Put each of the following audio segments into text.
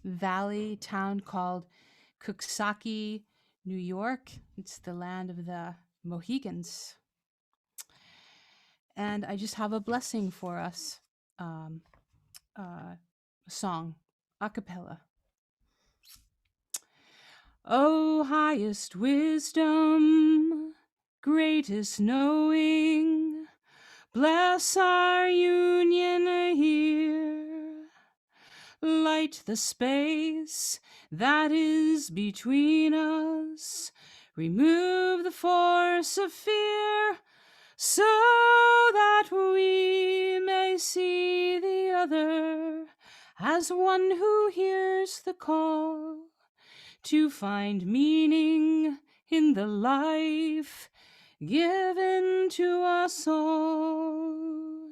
Valley town called Cooksaki, New York. It's the land of the Mohegans. And I just have a blessing for us. A song, a cappella. O highest wisdom, greatest knowing, bless our union here. Light the space that is between us, remove the force of fear, so that we may see the other as one who hears the call to find meaning in the life given to us all.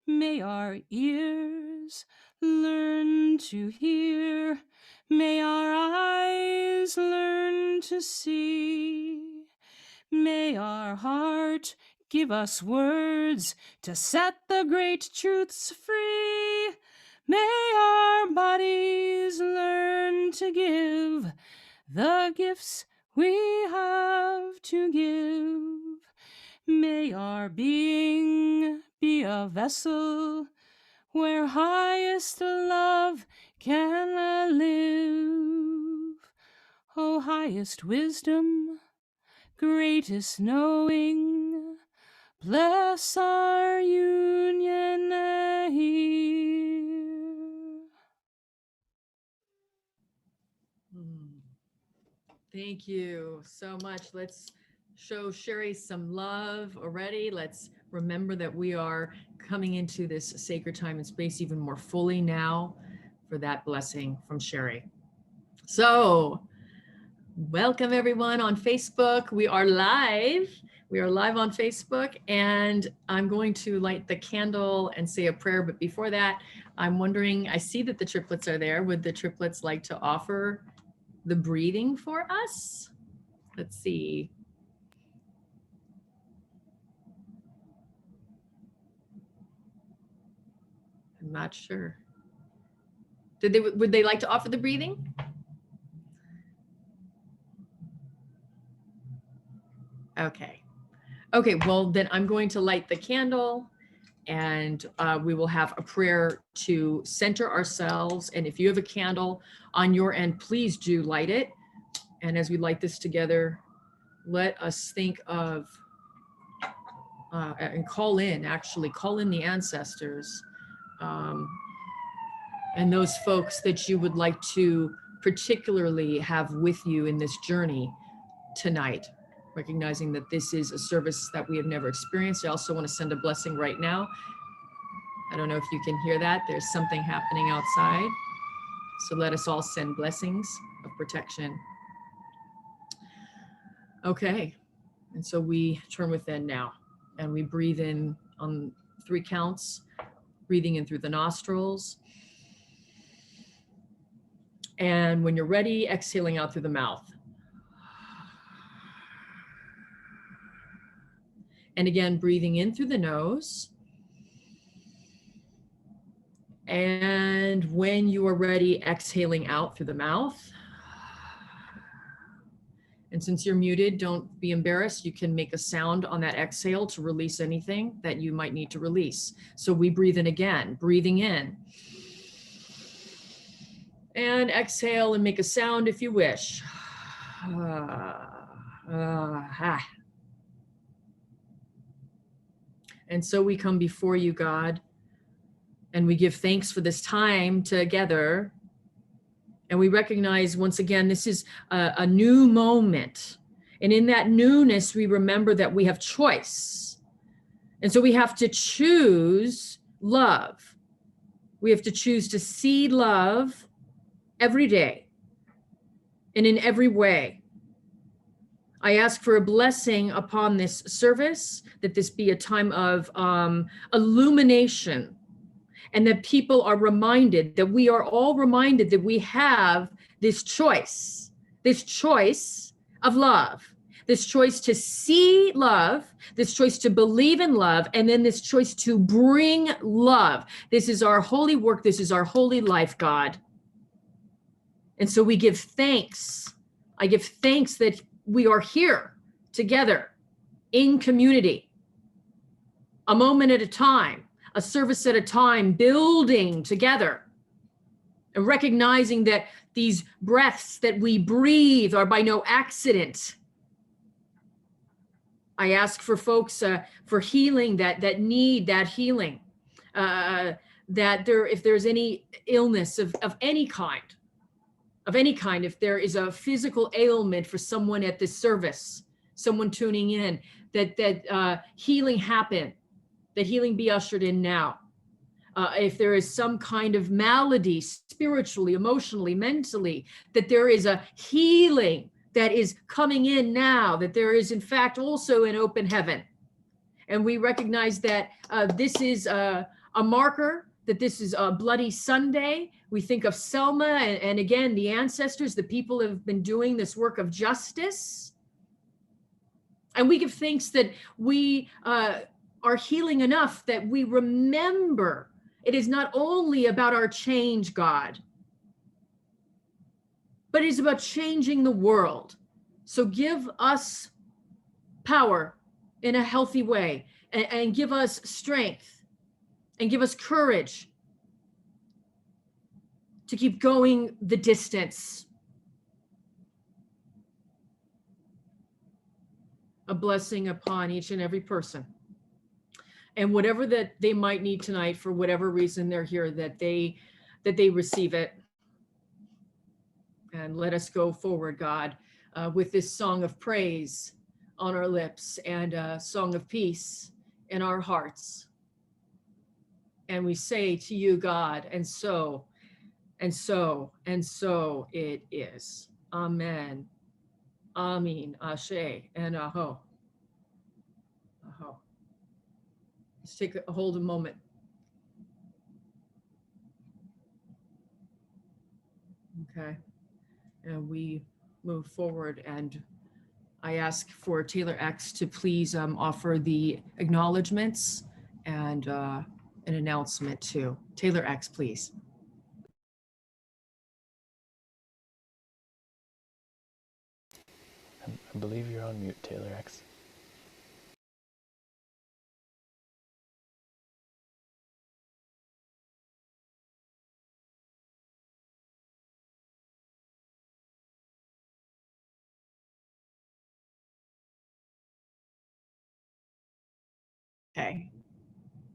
May our ears learn to hear, may our eyes learn to see, may our heart give us words to set the great truths free. May our bodies learn to give the gifts we have to give. May our being be a vessel where highest love can live. O highest wisdom, greatest knowing, bless our union here. Thank you so much. Let's show Sheri some love already. Let's remember that we are coming into this sacred time and space even more fully now for that blessing from Sheri. So, welcome everyone on Facebook. We are live. We are live on Facebook, and I'm going to light the candle and say a prayer. But before that, I'm wondering, I see that the triplets are there. Would the triplets like to offer the breathing for us? Let's see. I'm not sure. Would they like to offer the breathing? Okay. Okay, well then I'm going to light the candle, and we will have a prayer to center ourselves. And if you have a candle on your end, please do light it. And as we light this together, let us think of and call in the ancestors and those folks that you would like to particularly have with you in this journey tonight, recognizing that this is a service that we have never experienced. I also want to send a blessing right now. I don't know if you can hear that. There's something happening outside. So let us all send blessings of protection. Okay, and so we turn within now, and we breathe in on 3 counts, breathing in through the nostrils. And when you're ready, exhaling out through the mouth. And again, breathing in through the nose. And when you are ready, exhaling out through the mouth. And since you're muted, don't be embarrassed. You can make a sound on that exhale to release anything that you might need to release. So we breathe in again, breathing in. And exhale and make a sound if you wish. And so we come before you, God, and we give thanks for this time together. And we recognize once again, this is a new moment. And in that newness, we remember that we have choice. And so we have to choose love. We have to choose to see love every day and in every way. I ask for a blessing upon this service, that this be a time of illumination, and that people are reminded, that we are all reminded that we have this choice of love, this choice to see love, this choice to believe in love, and then this choice to bring love. This is our holy work. This is our holy life, God. And so we give thanks. I give thanks that we are here together in community, a moment at a time, a service at a time, building together and recognizing that these breaths that we breathe are by no accident. I ask for folks for healing that need that healing, that if there's any illness of any kind, if there is a physical ailment for someone at this service, someone tuning in, that healing happen, that healing be ushered in now. If there is some kind of malady, spiritually, emotionally, mentally, that there is a healing that is coming in now, that there is in fact also an open heaven. And we recognize that this is a marker, that this is a Bloody Sunday. We think of Selma and again, the ancestors, the people have been doing this work of justice. And we give thanks that we are healing enough that we remember it is not only about our change, God, but it is about changing the world. So give us power in a healthy way, and give us strength and give us courage to keep going the distance. A blessing upon each and every person. And whatever that they might need tonight, for whatever reason they're here, that they receive it. And let us go forward, God, with this song of praise on our lips and a song of peace in our hearts. And we say to you, God, and so, and so, and so it is. Amen. Amin, Ashe, and Aho. Aho. Let's take a hold a moment. Okay. And we move forward, and I ask for Taylor X to please offer the acknowledgements and an announcement too. Taylor X, please. I believe you're on mute, Taylor X. Okay.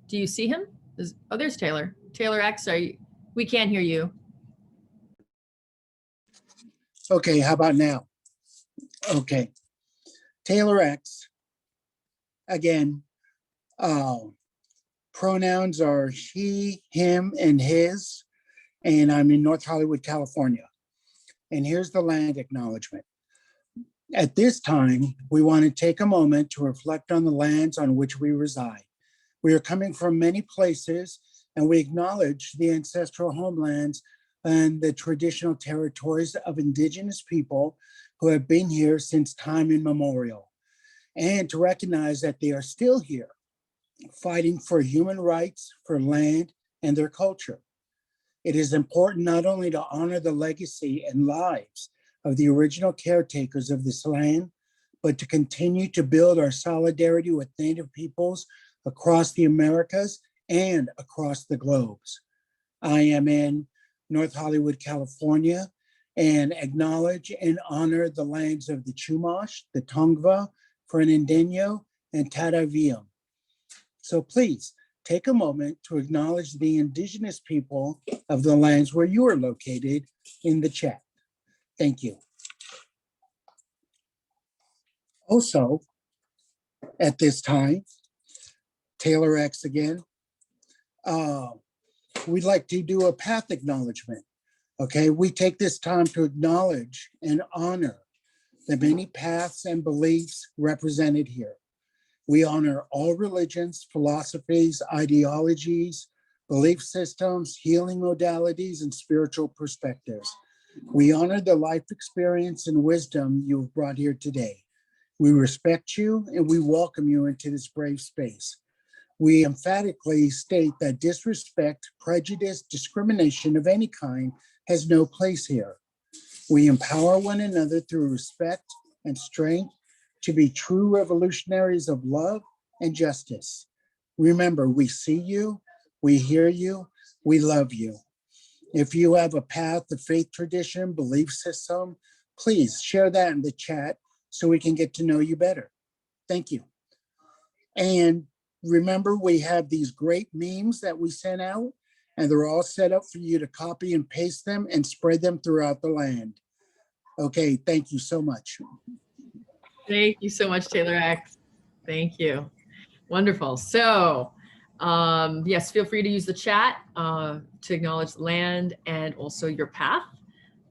Do you see him? Oh, there's Taylor. Taylor X, we can't hear you. Okay, how about now? Okay. Taylor X, again, pronouns are he, him, and his, and I'm in North Hollywood, California. And here's the land acknowledgement. At this time, we want to take a moment to reflect on the lands on which we reside. We are coming from many places, and we acknowledge the ancestral homelands and the traditional territories of Indigenous people who have been here since time immemorial, and to recognize that they are still here, fighting for human rights, for land, and their culture. It is important not only to honor the legacy and lives of the original caretakers of this land, but to continue to build our solidarity with Native peoples across the Americas and across the globes. I am in North Hollywood, California, and acknowledge and honor the lands of the Chumash, the Tongva, Fernandinho, and Tataviam. So please take a moment to acknowledge the Indigenous people of the lands where you are located in the chat. Thank you. Also, at this time, Taylor X again, we'd like to do a path acknowledgement. Okay, we take this time to acknowledge and honor the many paths and beliefs represented here. We honor all religions, philosophies, ideologies, belief systems, healing modalities, and spiritual perspectives. We honor the life experience and wisdom you've brought here today. We respect you and we welcome you into this brave space. We emphatically state that disrespect, prejudice, discrimination of any kind has no place here. We empower one another through respect and strength to be true revolutionaries of love and justice. Remember, we see you, we hear you, we love you. If you have a path, a faith tradition, belief system, please share that in the chat so we can get to know you better. Thank you. And remember, we have these great memes that we sent out, and they're all set up for you to copy and paste them and spread them throughout the land. Okay, thank you so much. Thank you so much, Taylor X. Thank you. Wonderful. So, yes, feel free to use the chat to acknowledge the land and also your path.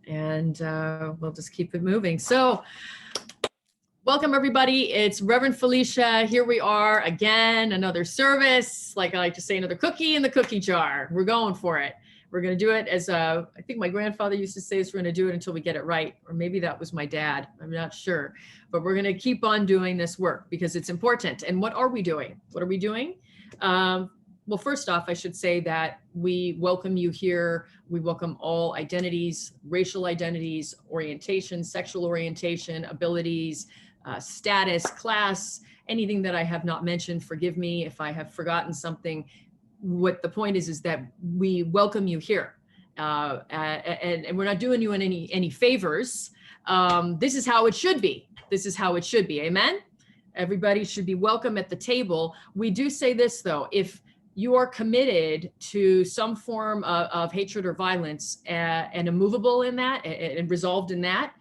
And we'll just keep it moving. So, welcome everybody. It's Reverend Felicia. Here we are again, another service. Like I like to say, another cookie in the cookie jar. We're going for it. We're going to do it as I think my grandfather used to say, is we're going to do it until we get it right. Or maybe that was my dad. I'm not sure. But we're going to keep on doing this work because it's important. And what are we doing? What are we doing? Well, first off, I should say that we welcome you here. We welcome all identities, racial identities, orientation, sexual orientation, abilities, status, class, anything that I have not mentioned. Forgive me if I have forgotten something. What the point is that we welcome you here. And we're not doing you any favors. This is how it should be. This is how it should be. Amen? Everybody should be welcome at the table. We do say this, though, if you are committed to some form of hatred or violence and immovable in that and resolved in that,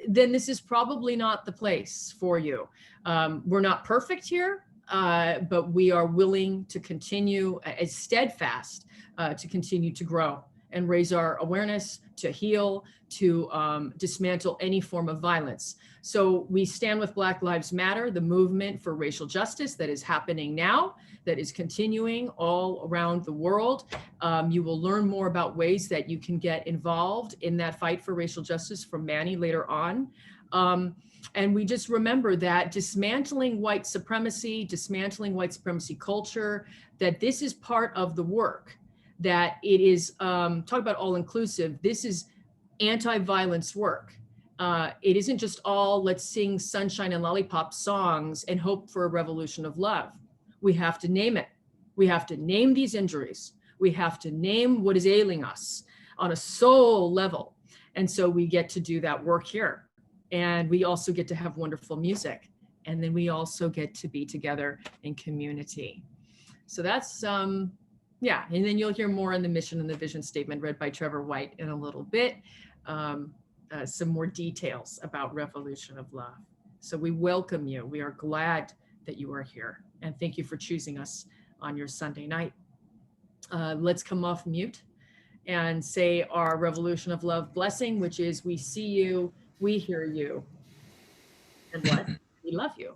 then this is probably not the place for you. We're not perfect here, but we are willing to continue as steadfast to continue to grow and raise our awareness, to heal, to dismantle any form of violence. So we stand with Black Lives Matter, the movement for racial justice that is happening now, that is continuing all around the world. You will learn more about ways that you can get involved in that fight for racial justice from Manny later on. And we just remember that dismantling white supremacy culture, that this is part of the work, that it is, talk about all inclusive, this is anti-violence work. It isn't just all let's sing sunshine and lollipop songs and hope for a revolution of love. We have to name it. We have to name these injuries. We have to name what is ailing us on a soul level. And so we get to do that work here. And we also get to have wonderful music. And then we also get to be together in community. So that's, yeah. And then you'll hear more on the mission and the vision statement read by Trevor White in a little bit. Some more details about Revolution of Love. So we welcome you. We are glad that you are here. And thank you for choosing us on your Sunday night. Let's come off mute and say our Revolution of Love blessing, which is we see you, we hear you, and what? We love you.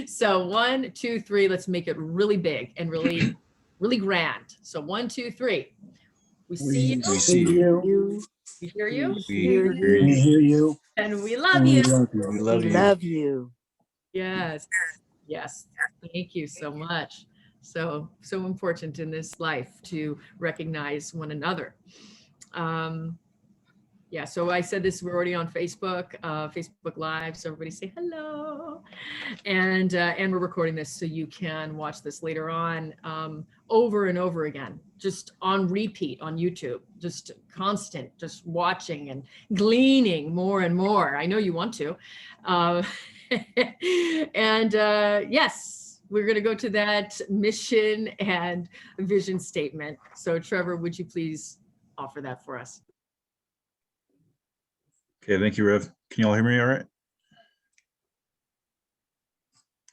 So 1, 2, 3, let's make it really big and really, really grand. So 1, 2, 3. We see you, We see you, we hear you, We hear we hear you, and we love and we you. love We you. love We you. love you. Yes, yes. Thank you so much. So important in this life to recognize one another. Yeah, so I said this, we're already on Facebook, Facebook Live, so everybody say hello. And we're recording this so you can watch this later on over and over again, just on repeat on YouTube, just constant, just watching and gleaning more and more. I know you want to. And yes, we're going to go to that mission and vision statement. So Trevor, would you please offer that for us? Okay, thank you, Rev. Can you all hear me all right?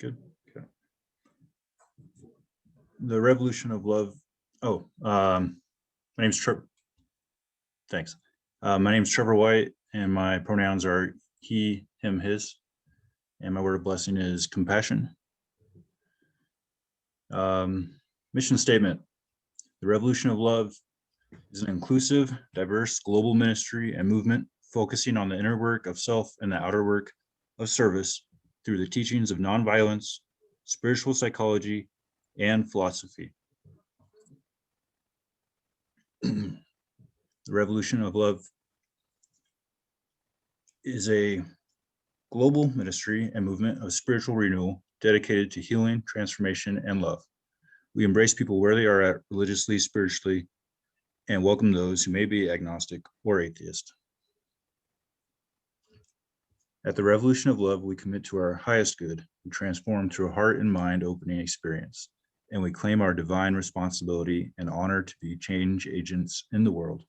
Good. Okay. The Revolution of Love. Oh, my name's Trevor. Thanks. My name's Trevor White, and my pronouns are he, him, his. And my word of blessing is compassion. Mission statement. The Revolution of Love is an inclusive, diverse global ministry and movement focusing on the inner work of self and the outer work of service through the teachings of nonviolence, spiritual psychology, and philosophy. The Revolution of Love is a global ministry and movement of spiritual renewal dedicated to healing, transformation, and love. We embrace people where they are at religiously, spiritually, and welcome those who may be agnostic or atheist. At the Revolution of Love, we commit to our highest good. We transform through a heart and mind opening experience, and we claim our divine responsibility and honor to be change agents in the world.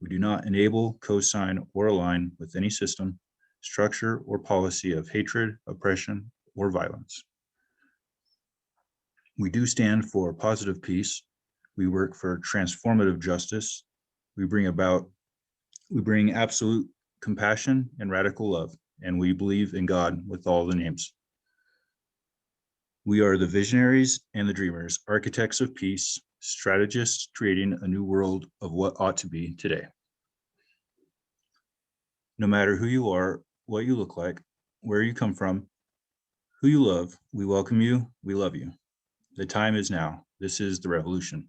We do not enable, co-sign, or align with any system, structure, or policy of hatred, oppression, or violence. We do stand for positive peace. We work for transformative justice. We bring absolute compassion and radical love, and we believe in God with all the names. We are the visionaries and the dreamers, architects of peace, strategists creating a new world of what ought to be today. No matter who you are, what you look like, where you come from, who you love, we welcome you, we love you. The time is now. This is the revolution.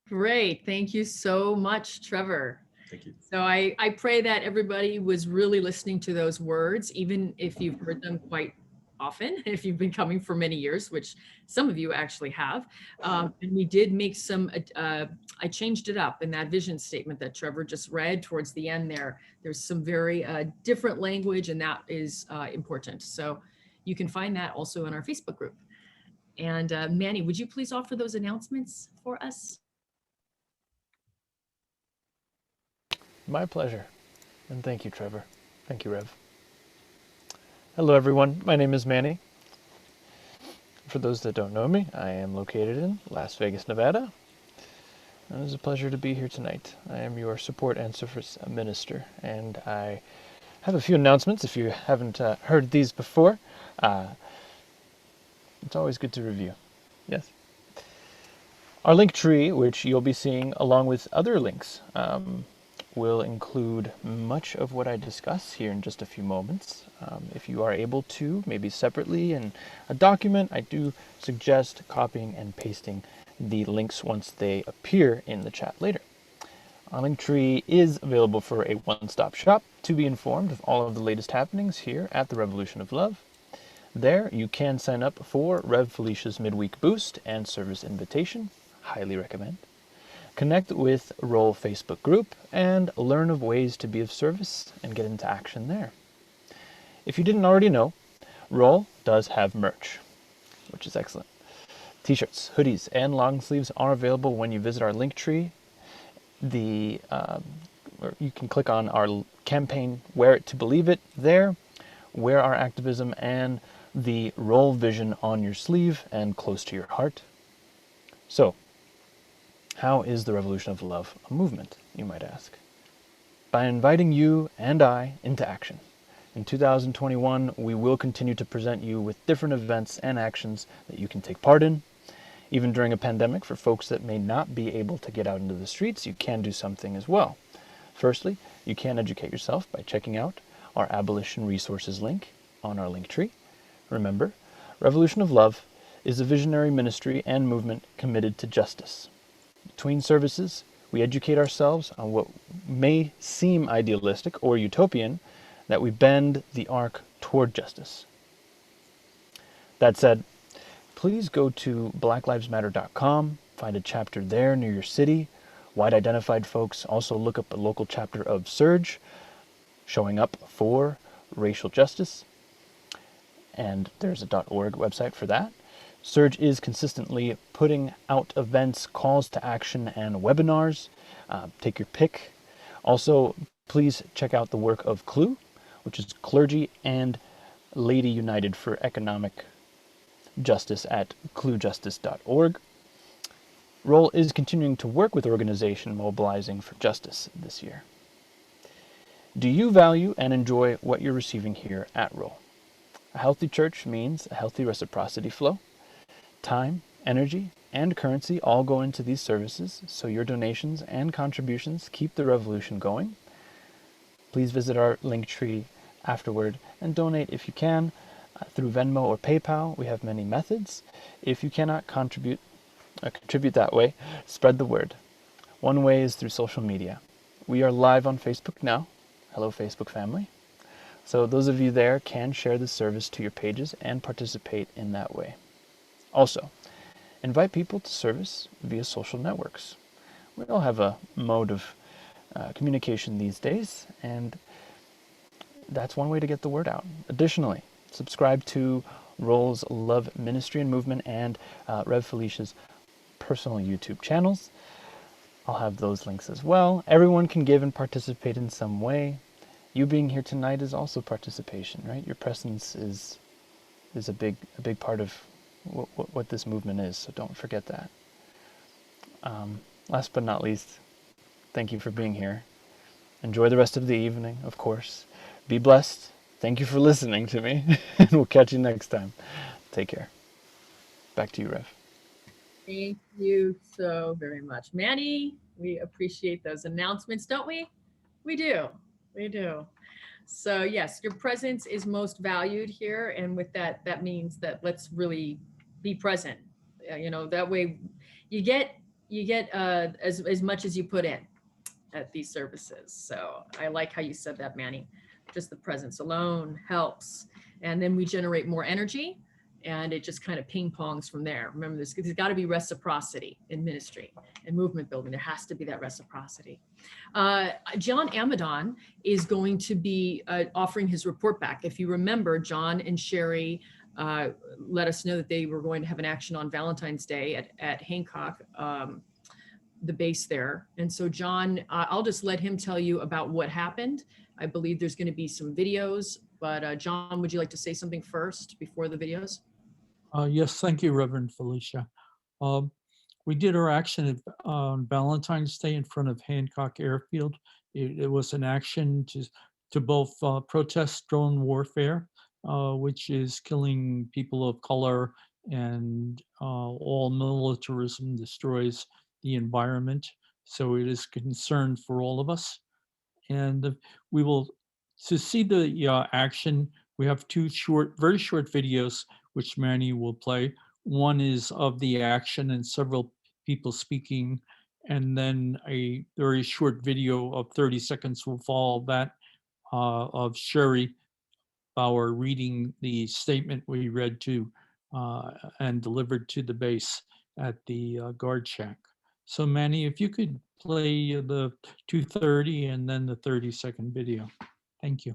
Great. Thank you so much, Trevor. Thank you. So I pray that everybody was really listening to those words, even if you've heard them quite often, if you've been coming for many years, which some of you actually have. And we did make some, I changed it up in that vision statement that Trevor just read towards the end there. There's some very different language, and that is important. So you can find that also in our Facebook group. And Manny, would you please offer those announcements for us? My pleasure. And thank you, Trevor. Thank you, Rev. Hello, everyone. My name is Manny. For those that don't know me, I am located in Las Vegas, Nevada. And it is a pleasure to be here tonight. I am your support and service minister, and I have a few announcements if you haven't heard these before. It's always good to review. Yes. Our Linktree, which you'll be seeing along with other links, will include much of what I discuss here in just a few moments. If you are able to, maybe separately in a document, I do suggest copying and pasting the links once they appear in the chat later. Our Linktree is available for a one-stop shop to be informed of all of the latest happenings here at the Revolution of Love. There, you can sign up for Rev Felicia's midweek boost and service invitation. Highly recommend. Connect with Roll Facebook group and learn of ways to be of service and get into action there. If you didn't already know, Roll does have merch, which is excellent. T-shirts, hoodies, and long sleeves are available when you visit our Linktree. Or you can click on our campaign, Wear It to Believe It, there. Wear our activism and the Roll vision on your sleeve and close to your heart. So, how is the Revolution of Love a movement, you might ask? By inviting you and I into action. In 2021, we will continue to present you with different events and actions that you can take part in. Even during a pandemic, for folks that may not be able to get out into the streets, you can do something as well. Firstly, you can educate yourself by checking out our abolition resources link on our Linktree. Remember, Revolution of Love is a visionary ministry and movement committed to justice. Between services, we educate ourselves on what may seem idealistic or utopian, that we bend the arc toward justice. That said, please go to blacklivesmatter.com, find a chapter there near your city. White identified folks also look up a local chapter of Surge, showing up for racial justice. And there's a .org website for that. Surge is consistently putting out events, calls to action, and webinars. Take your pick. Also, please check out the work of CLUE, which is Clergy and Lady United for Economic Justice at cluejustice.org. Roll is continuing to work with organizations mobilizing for justice this year. Do you value and enjoy what you're receiving here at Roll? A healthy church means a healthy reciprocity flow. Time, energy, and currency all go into these services, so your donations and contributions keep the revolution going. Please visit our Linktree afterward and donate if you can through Venmo or PayPal. We have many methods. If you cannot contribute that way, spread the word. One way is through social media. We are live on Facebook now. Hello, Facebook family. So those of you there can share the service to your pages and participate in that way. Also, invite people to service via social networks. We all have a mode of communication these days, and that's one way to get the word out. Additionally, subscribe to Roll's Love Ministry and Movement and Rev Felicia's personal YouTube channels. I'll have those links as well. Everyone can give and participate in some way. You being here tonight is also participation, right? Your presence is a big part of what this movement is, so don't forget that. Last but not least, thank you for being here. Enjoy the rest of the evening, of course. Be blessed. Thank you for listening to me, and we'll catch you next time. Take care. Back to you, Rev. Thank you so very much, Manny. We appreciate those announcements, don't we? We do. We do. So yes, your presence is most valued here, and with that, that means that let's really be present. That way, you get as much as you put in at these services. So I like how you said that, Manny. Just the presence alone helps, and then we generate more energy. And it just kind of ping pongs from there. Remember, there's got to be reciprocity in ministry and movement building. There has to be that reciprocity. John Amadon is going to be offering his report back. If you remember, John and Sheri let us know that they were going to have an action on Valentine's Day at Hancock, the base there. And so John, I'll just let him tell you about what happened. I believe there's going to be some videos, but John, would you like to say something first before the videos? Yes, thank you, Reverend Felicia. We did our action on Valentine's Day in front of Hancock Airfield. It was an action to both protest drone warfare, which is killing people of color, and all militarism destroys the environment. So it is concern for all of us. And we will, to see the action, we have two very short videos which Manny will play. One is of the action and several people speaking, and then a very short video of 30 seconds will follow that of Sheri Bauer reading the statement we read to and delivered to the base at the guard shack. So Manny, if you could play the 2:30 and then the 30-second video. Thank you.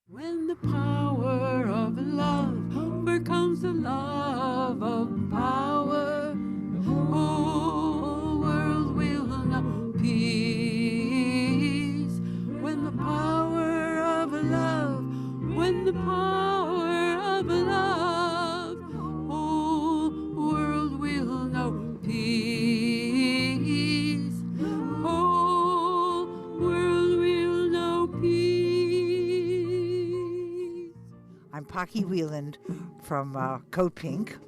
When the power of love overcomes the love of power, whole world will know peace. When the power of love, when the power of love, whole world will know peace. Whole world will know peace. I'm Pocky Wieland from Code Pink,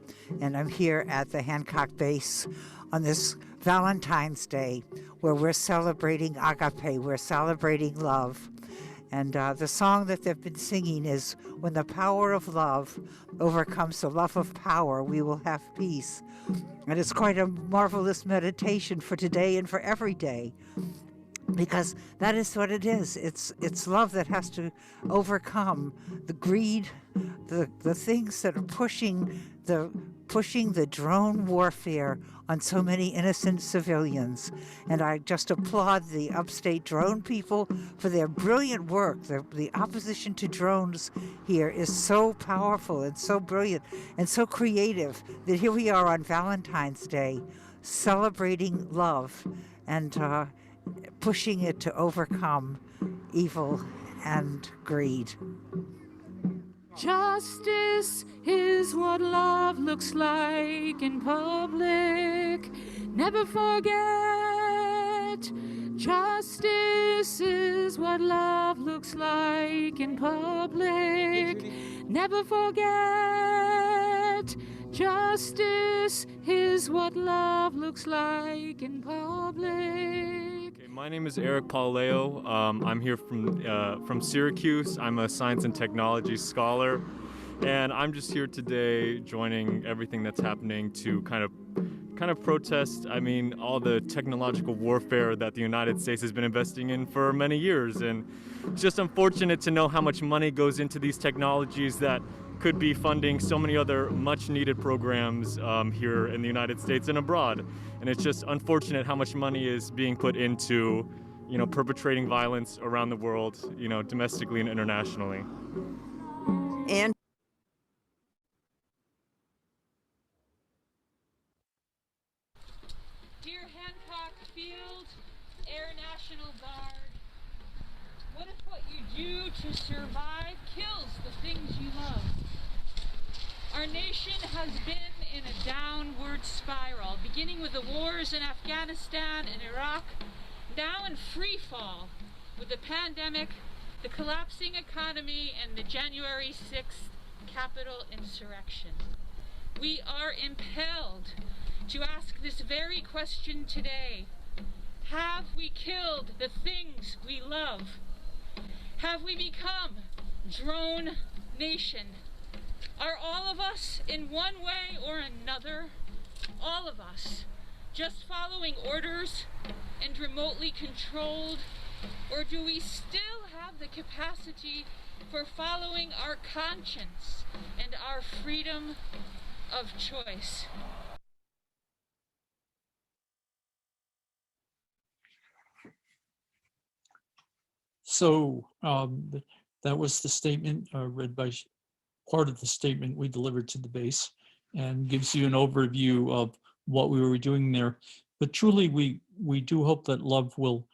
and I'm here at the Hancock base on this Valentine's Day where we're celebrating agape, we're celebrating love. And the song that they've been singing is, when the power of love overcomes the love of power, we will have peace. And it's quite a marvelous meditation for today and for every day, because that is what it is. It's love that has to overcome the greed, the things that are pushing the drone warfare on so many innocent civilians. And I just applaud the upstate drone people for their brilliant work. The opposition to drones here is so powerful and so brilliant and so creative that here we are on Valentine's Day celebrating love and pushing it to overcome evil and greed. Justice is what love looks like in public. Never forget. Justice is what love looks like in public. Never forget. Justice is what love looks like in public. My name is Eric Pauleo. I'm here from Syracuse. I'm a science and technology scholar, and I'm just here today joining everything that's happening to kind of protest, I mean, all the technological warfare that the United States has been investing in for many years. And it's just unfortunate to know how much money goes into these technologies that could be funding so many other much needed programs here in the United States and abroad. And it's just unfortunate how much money is being put into, perpetrating violence around the world, domestically and internationally. And Dear Hancock Field, Air National Guard, what if what you do to survive kills the things you love? Our nation has been in a downward spiral, beginning with the wars in Afghanistan and Iraq, now in free fall with the pandemic, the collapsing economy, and the January 6th Capitol insurrection. We are impelled to ask this very question today. Have we killed the things we love? Have we become drone nation? Are all of us, in one way or another, all of us, just following orders and remotely controlled? Or do we still have the capacity for following our conscience and our freedom of choice? So that was the statement read by part of the statement we delivered to the base, and gives you an overview of what we were doing there. But truly, we do hope that love will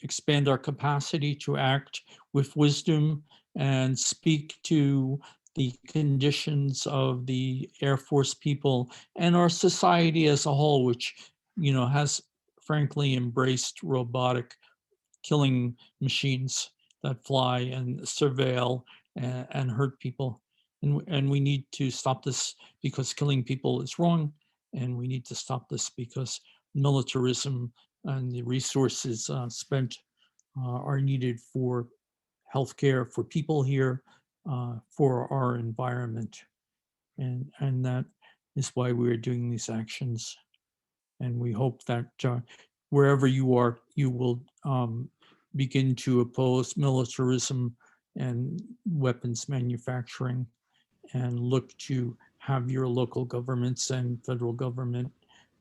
expand our capacity to act with wisdom and speak to the conditions of the Air Force people and our society as a whole, which has frankly embraced robotic killing machines that fly and surveil and hurt people. And we need to stop this because killing people is wrong. And we need to stop this because militarism and the resources spent are needed for healthcare, for people here, for our environment. And that is why we're doing these actions. And we hope that wherever you are, you will begin to oppose militarism and weapons manufacturing, and look to have your local governments and federal government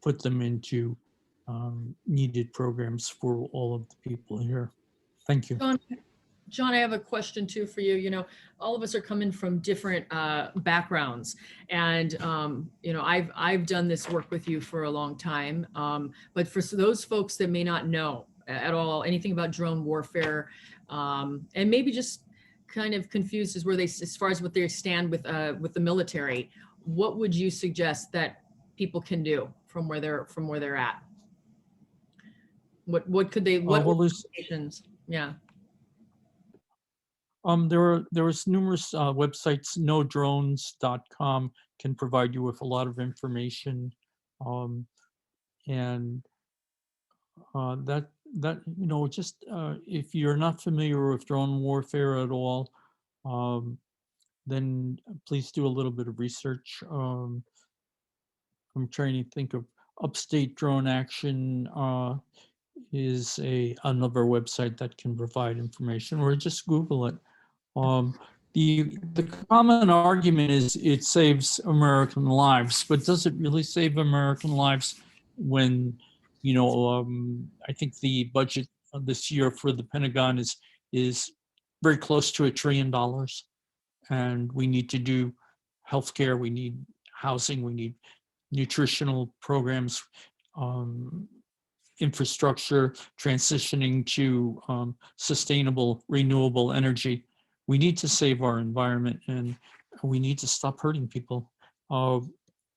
put them into needed programs for all of the people here. Thank you. John, I have a question too for you. All of us are coming from different backgrounds, and I've done this work with you for a long time. But for those folks that may not know at all anything about drone warfare, and maybe just kind of confused as far as what they stand with the military, what would you suggest that people can do from where they're at? What could they? What organizations? Yeah. There was numerous websites. NoDrones.com can provide you with a lot of information, and just if you're not familiar with drone warfare at all, then please do a little bit of research. I'm trying to think of Upstate Drone Action is another website that can provide information, or just Google it. The common argument is it saves American lives, but does it really save American lives when, I think the budget of this year for the Pentagon is very close to $1 trillion, and we need to do healthcare, we need housing, we need nutritional programs, infrastructure, transitioning to sustainable, renewable energy. We need to save our environment, and we need to stop hurting people.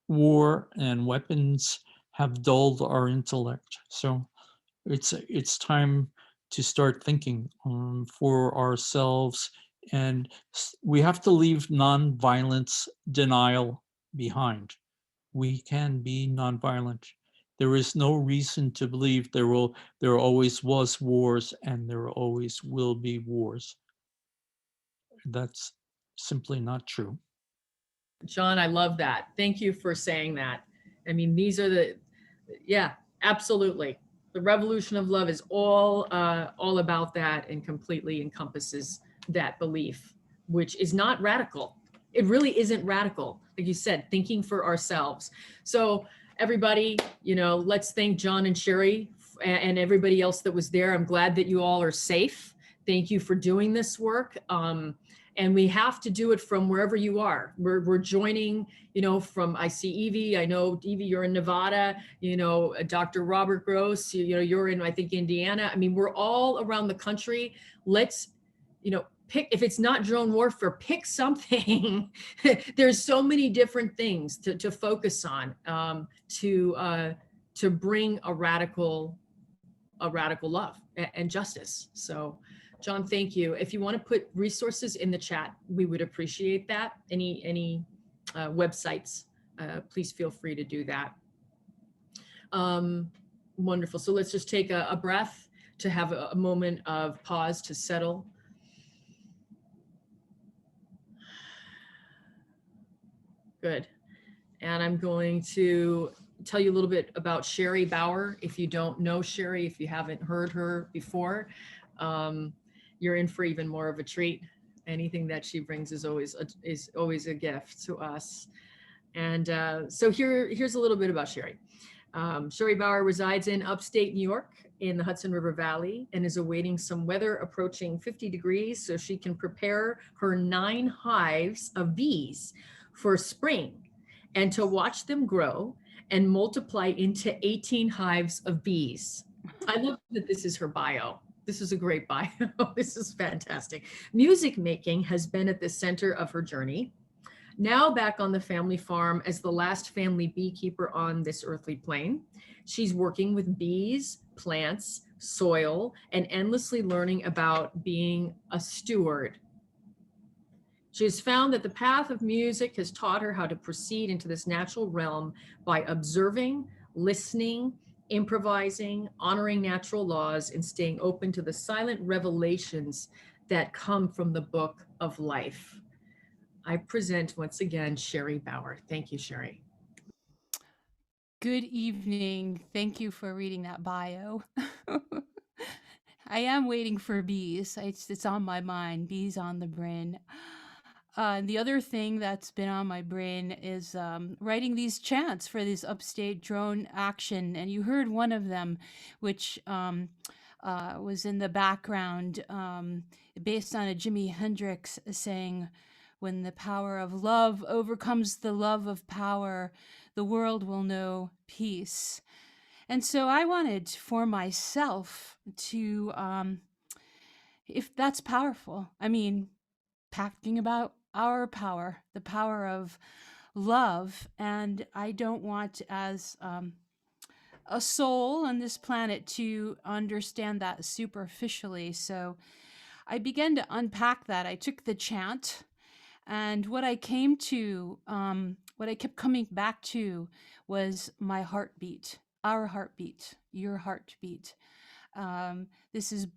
War and weapons have dulled our intellect. So it's time to start thinking for ourselves, and we have to leave nonviolence denial behind. We can be nonviolent. There is no reason to believe there always was wars and there always will be wars. That's simply not true. John, I love that. Thank you for saying that. I mean, these are yeah, absolutely. The revolution of love is all about that and completely encompasses that belief, which is not radical. It really isn't radical. Like you said, thinking for ourselves. So everybody, let's thank John and Sheri and everybody else that was there. I'm glad that you all are safe. Thank you for doing this work. And we have to do it from wherever you are. We're joining, from, I see Evie, I know Evie, you're in Nevada, Dr. Robert Gross, you're in, I think, Indiana. I mean, we're all around the country. Let's, pick, if it's not drone warfare, pick something. There's so many different things to focus on, to bring a radical love and justice. So, John, thank you. If you want to put resources in the chat, we would appreciate that. Any websites, please feel free to do that. Wonderful. So let's just take a breath to have a moment of pause to settle. Good. And I'm going to tell you a little bit about Sheri Bauer. If you don't know Sheri, if you haven't heard her before, you're in for even more of a treat. Anything that she brings is always a gift to us. And so here's a little bit about Sheri. Sheri Bauer resides in upstate New York in the Hudson River Valley and is awaiting some weather approaching 50 degrees so she can prepare her 9 hives of bees for spring and to watch them grow and multiply into 18 hives of bees. I love that this is her bio. This is a great bio. This is fantastic. Music making has been at the center of her journey. Now back on the family farm as the last family beekeeper on this earthly plane, she's working with bees, plants, soil, and endlessly learning about being a steward. She has found that the path of music has taught her how to proceed into this natural realm by observing, listening, improvising, honoring natural laws, and staying open to the silent revelations that come from the book of life. I present once again, Sheri Bauer. Thank you, Sheri. Good evening. Thank you for reading that bio. I am waiting for bees. It's on my mind, bees on the brain. The other thing that's been on my brain is writing these chants for this upstate drone action. And you heard one of them, which was in the background, based on a Jimi Hendrix saying, "When the power of love overcomes the love of power, the world will know peace." And so I wanted for myself to, if that's powerful, I mean, talking about our power, the power of love. And I don't want as a soul on this planet to understand that superficially. So I began to unpack that. I took the chant, and what I came to, what I kept coming back to was my heartbeat, our heartbeat, your heartbeat. This is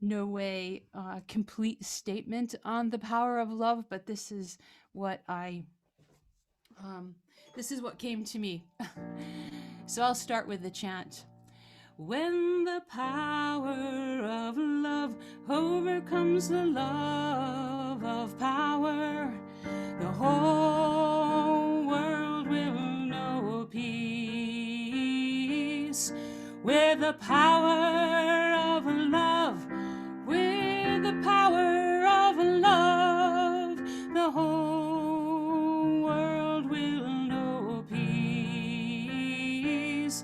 no way a complete statement on the power of love, but this is what came to me. So I'll start with the chant. When the power of love overcomes the love of power, the whole world will know peace. With the power of love, with the power of love, the whole world will know peace.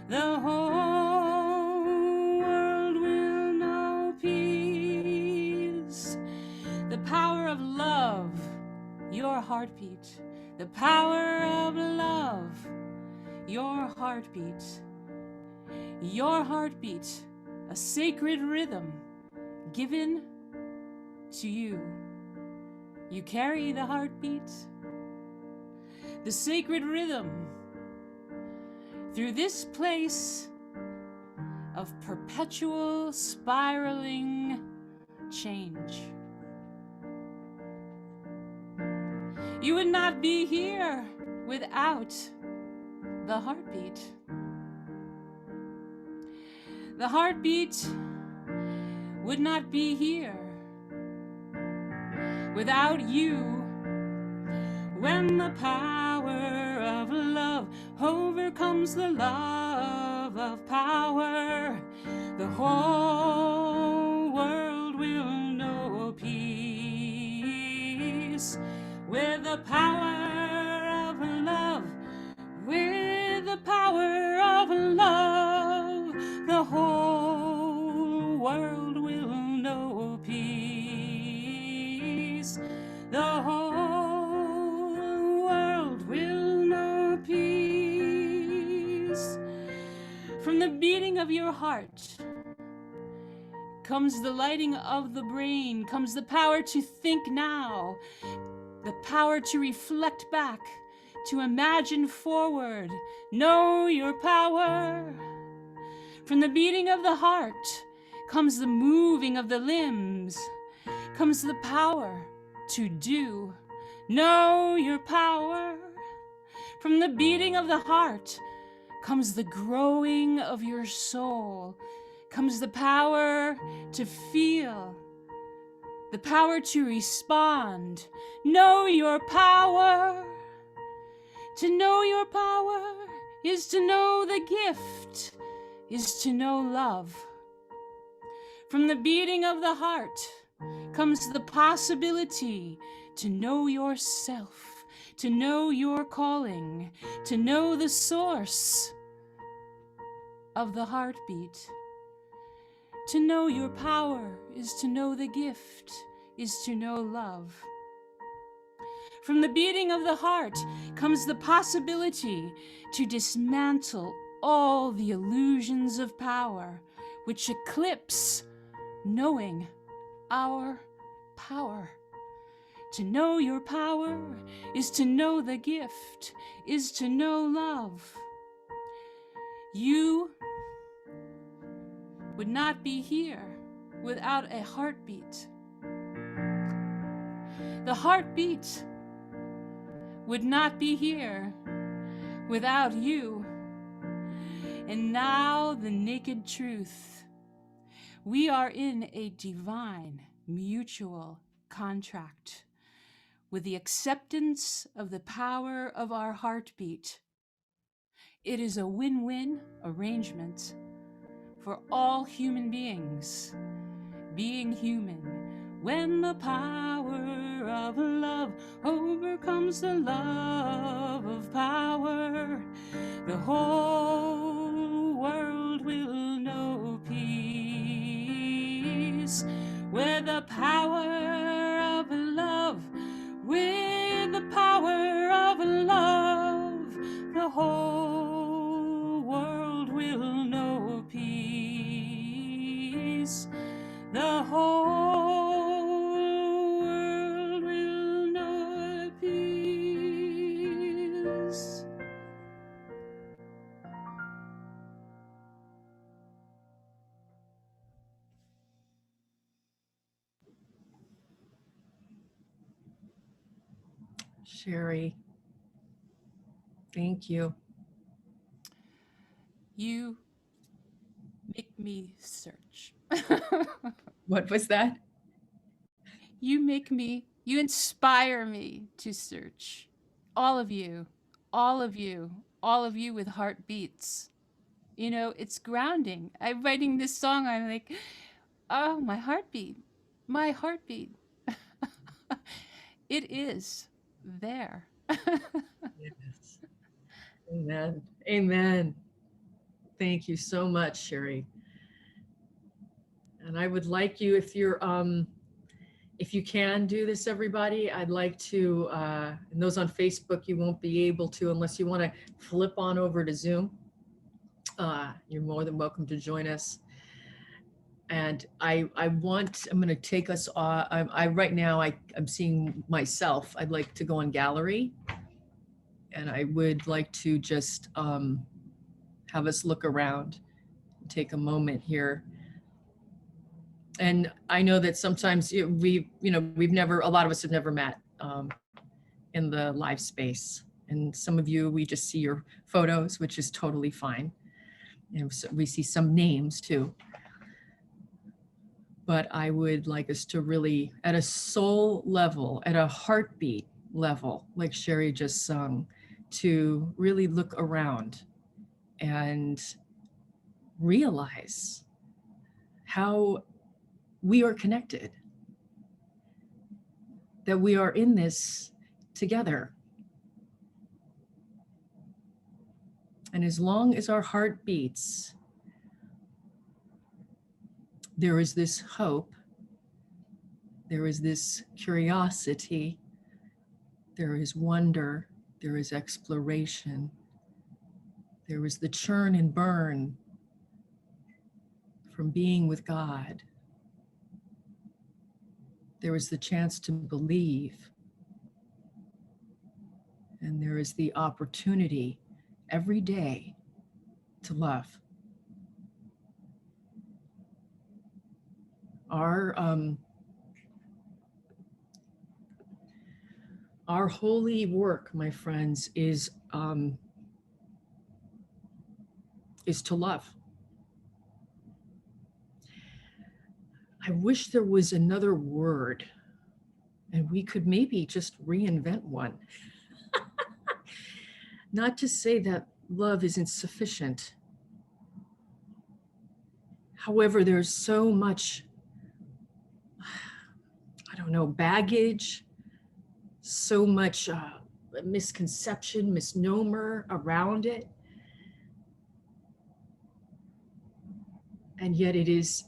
The whole world will know peace. The power of love, your heartbeat. The power of love, your heartbeat. Your heartbeat, a sacred rhythm given to you. You carry the heartbeat, the sacred rhythm through this place of perpetual spiraling change. You would not be here without the heartbeat. The heartbeat would not be here without you. When the power of love overcomes the love of power, the whole world will know peace. With the power of love, with the power of love, the whole world will know peace. The whole world will know peace. From the beating of your heart comes the lighting of the brain, comes the power to think now, the power to reflect back, to imagine forward. Know your power. From the beating of the heart comes the moving of the limbs, comes the power to do. Know your power. From the beating of the heart comes the growing of your soul, comes the power to feel, the power to respond. Know your power. To know your power is to know the gift, is to know love. From the beating of the heart comes the possibility to know yourself, to know your calling, to know the source of the heartbeat. To know your power is to know the gift, is to know love. From the beating of the heart comes the possibility to dismantle all the illusions of power which eclipse knowing our power. To know your power is to know the gift, is to know love. You would not be here without a heartbeat. The heartbeat would not be here without you. And now the naked truth. We are in a divine mutual contract with the acceptance of the power of our heartbeat. It is a win-win arrangement for all human beings, being human. When the power of love overcomes the love of power, the whole world will know peace. With the power of love, with the power of love, the whole world will know peace. The whole world will know peace. Sheri, thank you. You make me search. What was that? You inspire me to search. All of you, all of you, all of you with heartbeats. You know, it's grounding. I'm writing this song, I'm like, oh, my heartbeat, my heartbeat. It is there. Yes. Amen. Amen. Thank you so much, Sheri. And I would like you, if you can do this, everybody, I'd like to, and those on Facebook, you won't be able to unless you want to flip on over to Zoom. You're more than welcome to join us. And I'm going to take us, right now, I'm seeing myself. I'd like to go on gallery. And I would like to just have us look around, take a moment here. And I know that sometimes a lot of us have never met in the live space. And some of you, we just see your photos, which is totally fine. And so we see some names too. But I would like us to really, at a soul level, at a heartbeat level, like Sheri just sung, to really look around and realize how we are connected, that we are in this together. And as long as our heart beats, there is this hope, there is this curiosity, there is wonder, there is exploration, there is the churn and burn from being with God. There is the chance to believe, and there is the opportunity every day to love. Our holy work, my friends, is to love. I wish there was another word and we could maybe just reinvent one. Not to say that love isn't sufficient. However, there's so much, baggage, so much misconception, misnomer around it. And yet it is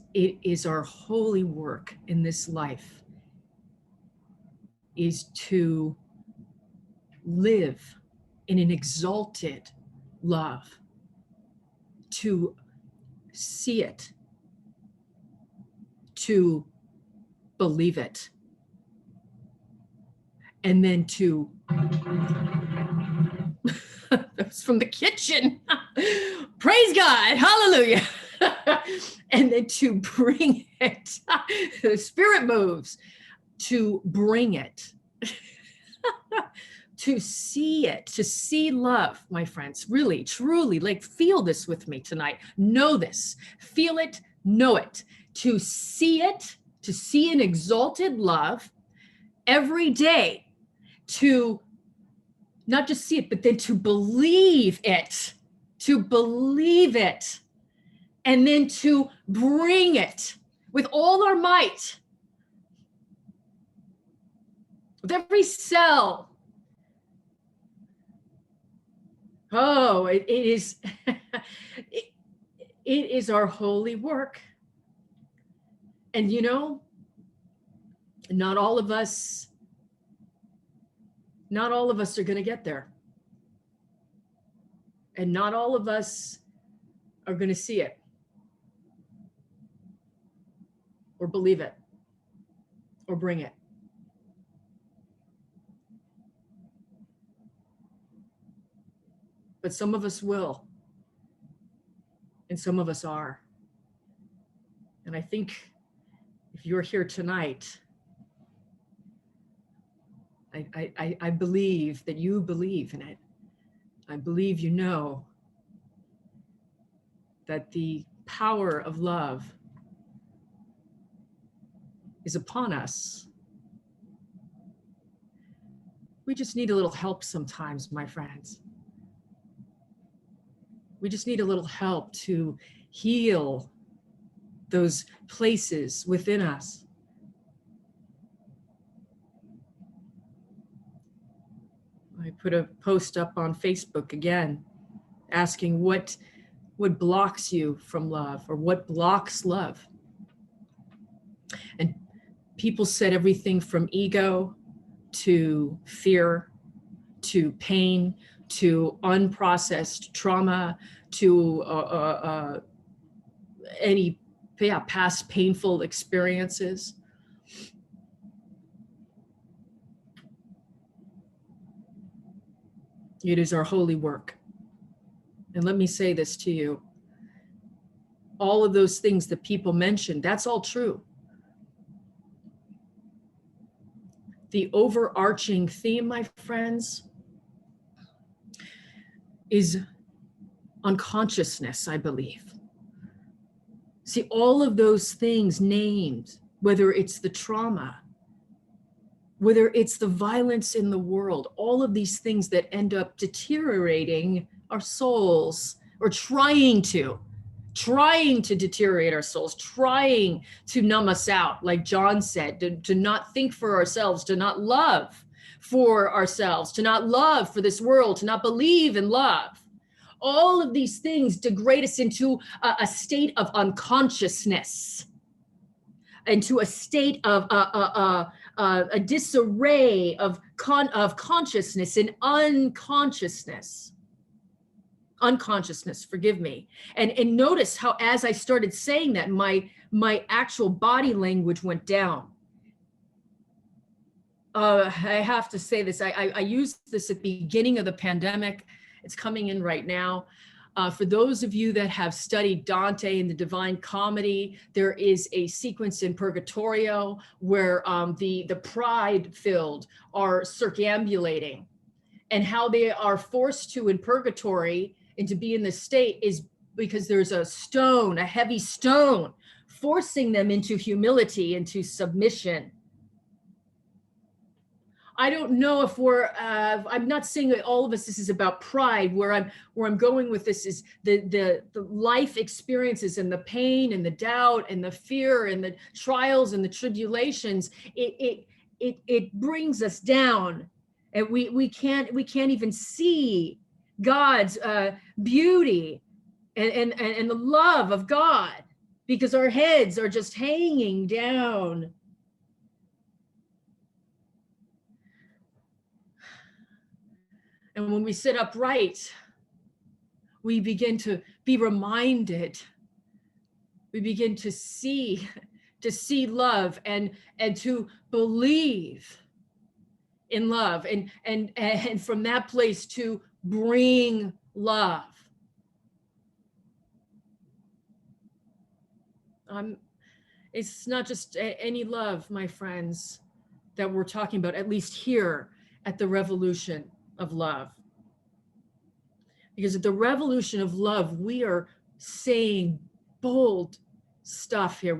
our holy work in this life is to live in an exalted love, to see it, to believe it, and then to, that's from the kitchen, praise God, hallelujah. And then to bring it, the Spirit moves, to bring it, to see it, to see love, my friends, really, truly, like feel this with me tonight. Know this, feel it, know it, to see it, to see an exalted love every day, to not just see it, but then to believe it, and then to bring it with all our might, with every cell. Oh, it is, it is our holy work. And not all of us are going to get there. And not all of us are going to see it or believe it or bring it. But some of us will, and some of us are. And I think if you're here tonight, I believe that you believe in it. I believe you know that the power of love is upon us. We just need a little help sometimes, my friends. We just need a little help to heal those places within us. I put a post up on Facebook again, asking what blocks you from love, or what blocks love. And people said everything from ego to fear, to pain, to unprocessed trauma, to any past painful experiences. It is our holy work. And let me say this to you. All of those things that people mentioned, that's all true. The overarching theme, my friends, is unconsciousness, I believe. See, all of those things named, whether it's the trauma, whether it's the violence in the world, all of these things that end up deteriorating our souls, or trying to deteriorate our souls, trying to numb us out, like John said, to not think for ourselves, to not love for ourselves, to not love for this world, to not believe in love. All of these things degrade us into a state of unconsciousness, into a state of a disarray of consciousness and unconsciousness. Unconsciousness, forgive me. And notice how, as I started saying that, my actual body language went down. I have to say this. I used this at the beginning of the pandemic. It's coming in right now. For those of you that have studied Dante and the Divine Comedy, there is a sequence in Purgatorio where the pride-filled are circambulating, and how they are forced to, in purgatory, and to be in this state is because there's a stone, a heavy stone, forcing them into humility, into submission. I don't know if I'm not saying that all of us, this is about pride. Where I'm going with this is the life experiences and the pain and the doubt and the fear and the trials and the tribulations. It brings us down, and we can't even see God's beauty and the love of God, because our heads are just hanging down. And when we sit upright, we begin to be reminded, we begin to see love and to believe in love, and from that place to bring love. It's not just any love, my friends, that we're talking about, at least here at the Revolution of Love. Because at the Revolution of Love, we are saying bold stuff here.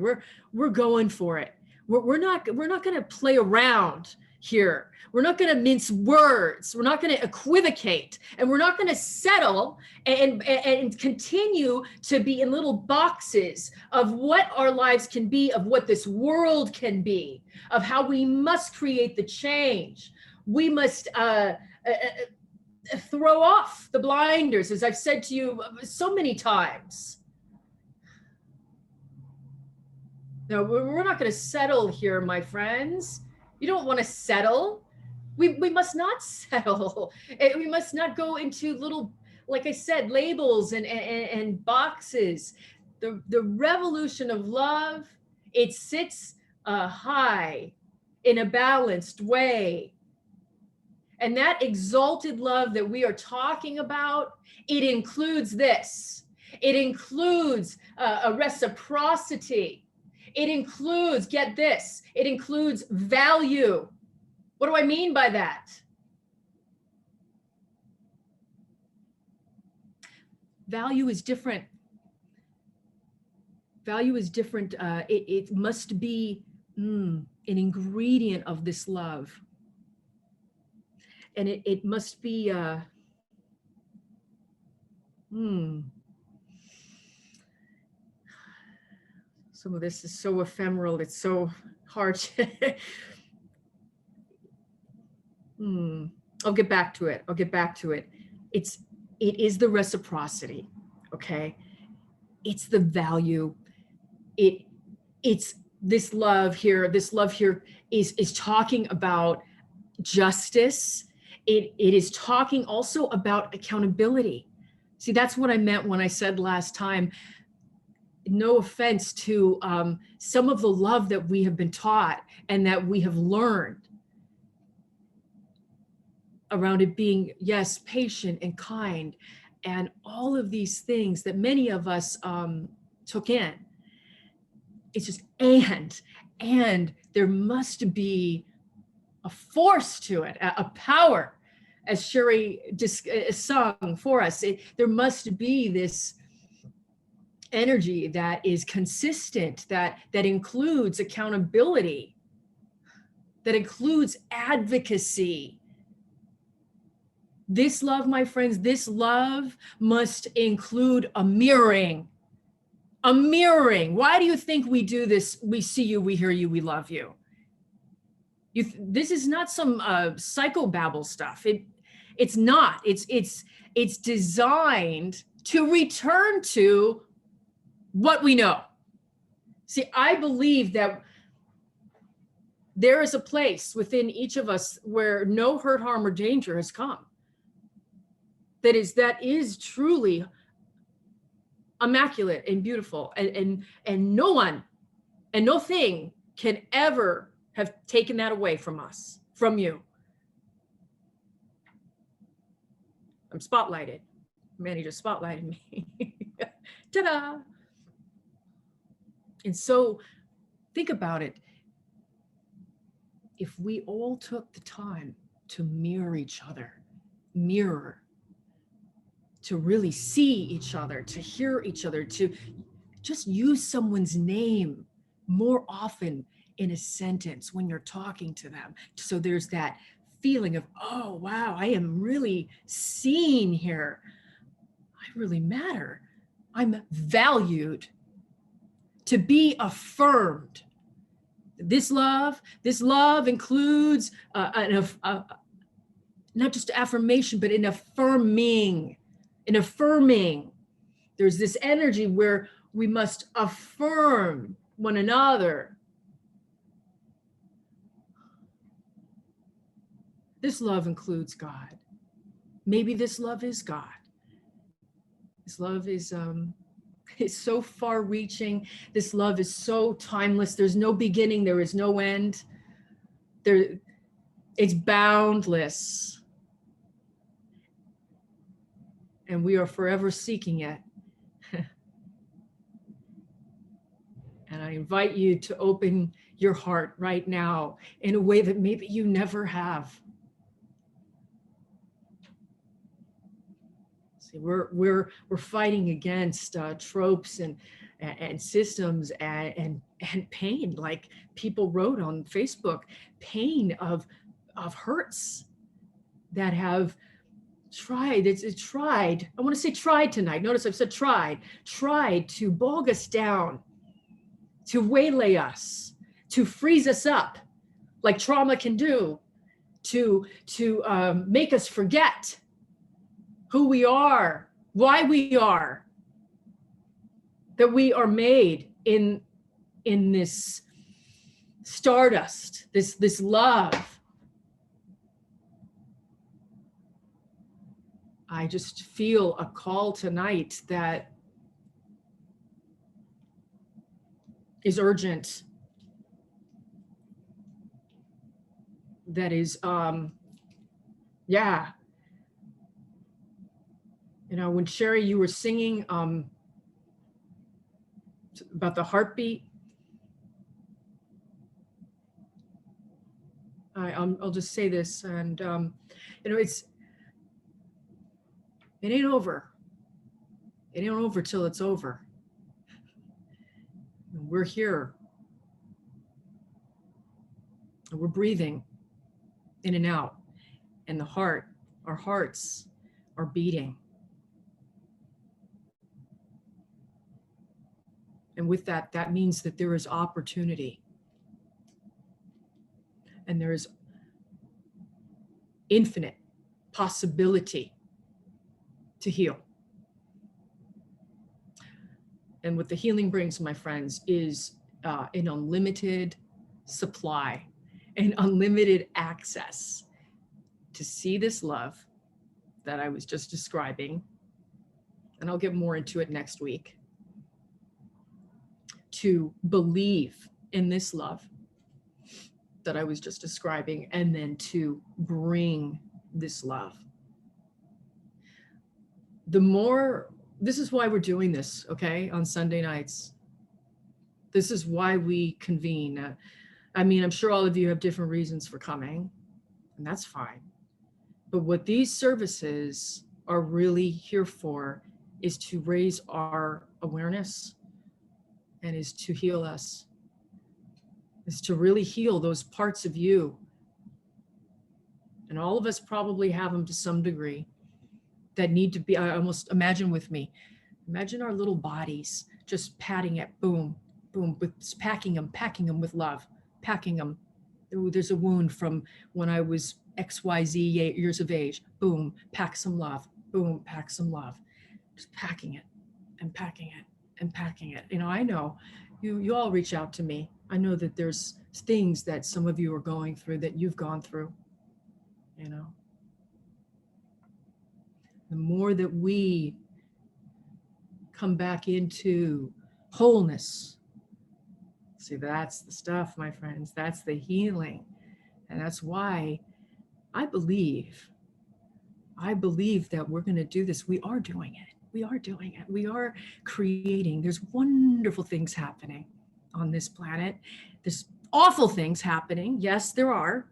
We're going for it. We're not going to play around here. We're not going to mince words. We're not going to equivocate, and we're not going to settle and continue to be in little boxes of what our lives can be, of what this world can be, of how we must create the change. We must throw off the blinders, as I've said to you so many times. No, we're not going to settle here, my friends. You don't want to settle. We must not settle. We must not go into little, like I said, labels and boxes. The revolution of love, it sits high in a balanced way. And that exalted love that we are talking about, it includes this. It includes a reciprocity. It includes, get this, it includes value. What do I mean by that? Value is different. Value is different. It must be an ingredient of this love. And it must be, some of this is so ephemeral, it's so hard to, I'll get back to it. It is the reciprocity, okay? It's the value. It's this love here. This love here is talking about justice. It is talking also about accountability. See, that's what I meant when I said last time, no offense to some of the love that we have been taught and that we have learned around it being, yes, patient and kind, and all of these things that many of us took in. It's just, and there must be a force to it, a power, as Sheri sung for us. There must be this energy that is consistent, that includes accountability, that includes advocacy. This love, my friends, this love must include a mirroring. A mirroring. Why do you think we do this? We see you, we hear you, we love you. This is not some psychobabble stuff. It's not. It's designed to return to what we know. See, I believe that there is a place within each of us where no hurt, harm, or danger has come. That is truly immaculate and beautiful, and no one and no thing can ever have taken that away from us, from you. I'm spotlighted. Manny just spotlighted me. Ta-da! And so think about it. If we all took the time to mirror each other, to really see each other, to hear each other, to just use someone's name more often in a sentence when you're talking to them. So there's that feeling of, oh, wow, I am really seen here. I really matter. I'm valued. To be affirmed. This love includes not just affirmation, but an affirming. There's this energy where we must affirm one another. This love includes God. Maybe this love is God. This love is so far-reaching. This love is so timeless. There's no beginning. There is no end. It's boundless. And we are forever seeking it. And I invite you to open your heart right now in a way that maybe you never have. See, we're fighting against tropes and systems and pain, like people wrote on Facebook, pain of hurts that have tried, I want to say tried tonight. Notice I've said tried to bog us down, to waylay us, to freeze us up like trauma can do, to make us forget who we are, why we are, that we are made in this stardust, this love. I just feel a call tonight that is urgent, that is, yeah. You know, when Sheri, you were singing about the heartbeat, I'll just say this, and you know, it ain't over. It ain't over till it's over. We're here. We're breathing in and out, and our hearts are beating. And with that, that means that there is opportunity. And there is infinite possibility to heal. And what the healing brings, my friends, is an unlimited supply, an unlimited access to see this love that I was just describing. And I'll get more into it next week. To believe in this love that I was just describing, and then to bring this love. this is why we're doing this, okay, on Sunday nights. This is why we convene. I mean, I'm sure all of you have different reasons for coming, and that's fine. But what these services are really here for is to raise our awareness and is to heal us, is to really heal those parts of you. And all of us probably have them to some degree that need to be, I almost imagine with me, imagine our little bodies just patting it, boom, boom, with packing them with love, packing them. Oh, there's a wound from when I was XYZ years of age. Boom, pack some love. Boom, pack some love. Just packing it and packing it and packing it. You know, I know you all reach out to me. I know that there's things that some of you are going through that you've gone through, you know. The more that we come back into wholeness, see, that's the stuff, my friends. That's the healing. And that's why I believe that we're going to do this. We are doing it. We are doing it. We are creating. There's wonderful things happening on this planet. There's awful things happening. Yes, there are.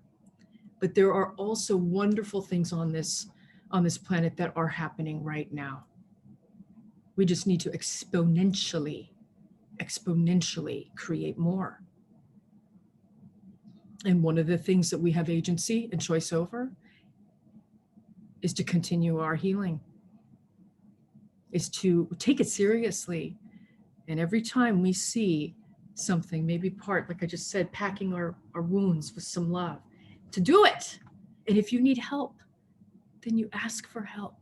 But there are also wonderful things on this planet that are happening right now. We just need to exponentially create more. And one of the things that we have agency and choice over is to continue our healing, is to take it seriously. And every time we see something, maybe like I just said, packing our wounds with some love, to do it. And if you need help, then you ask for help.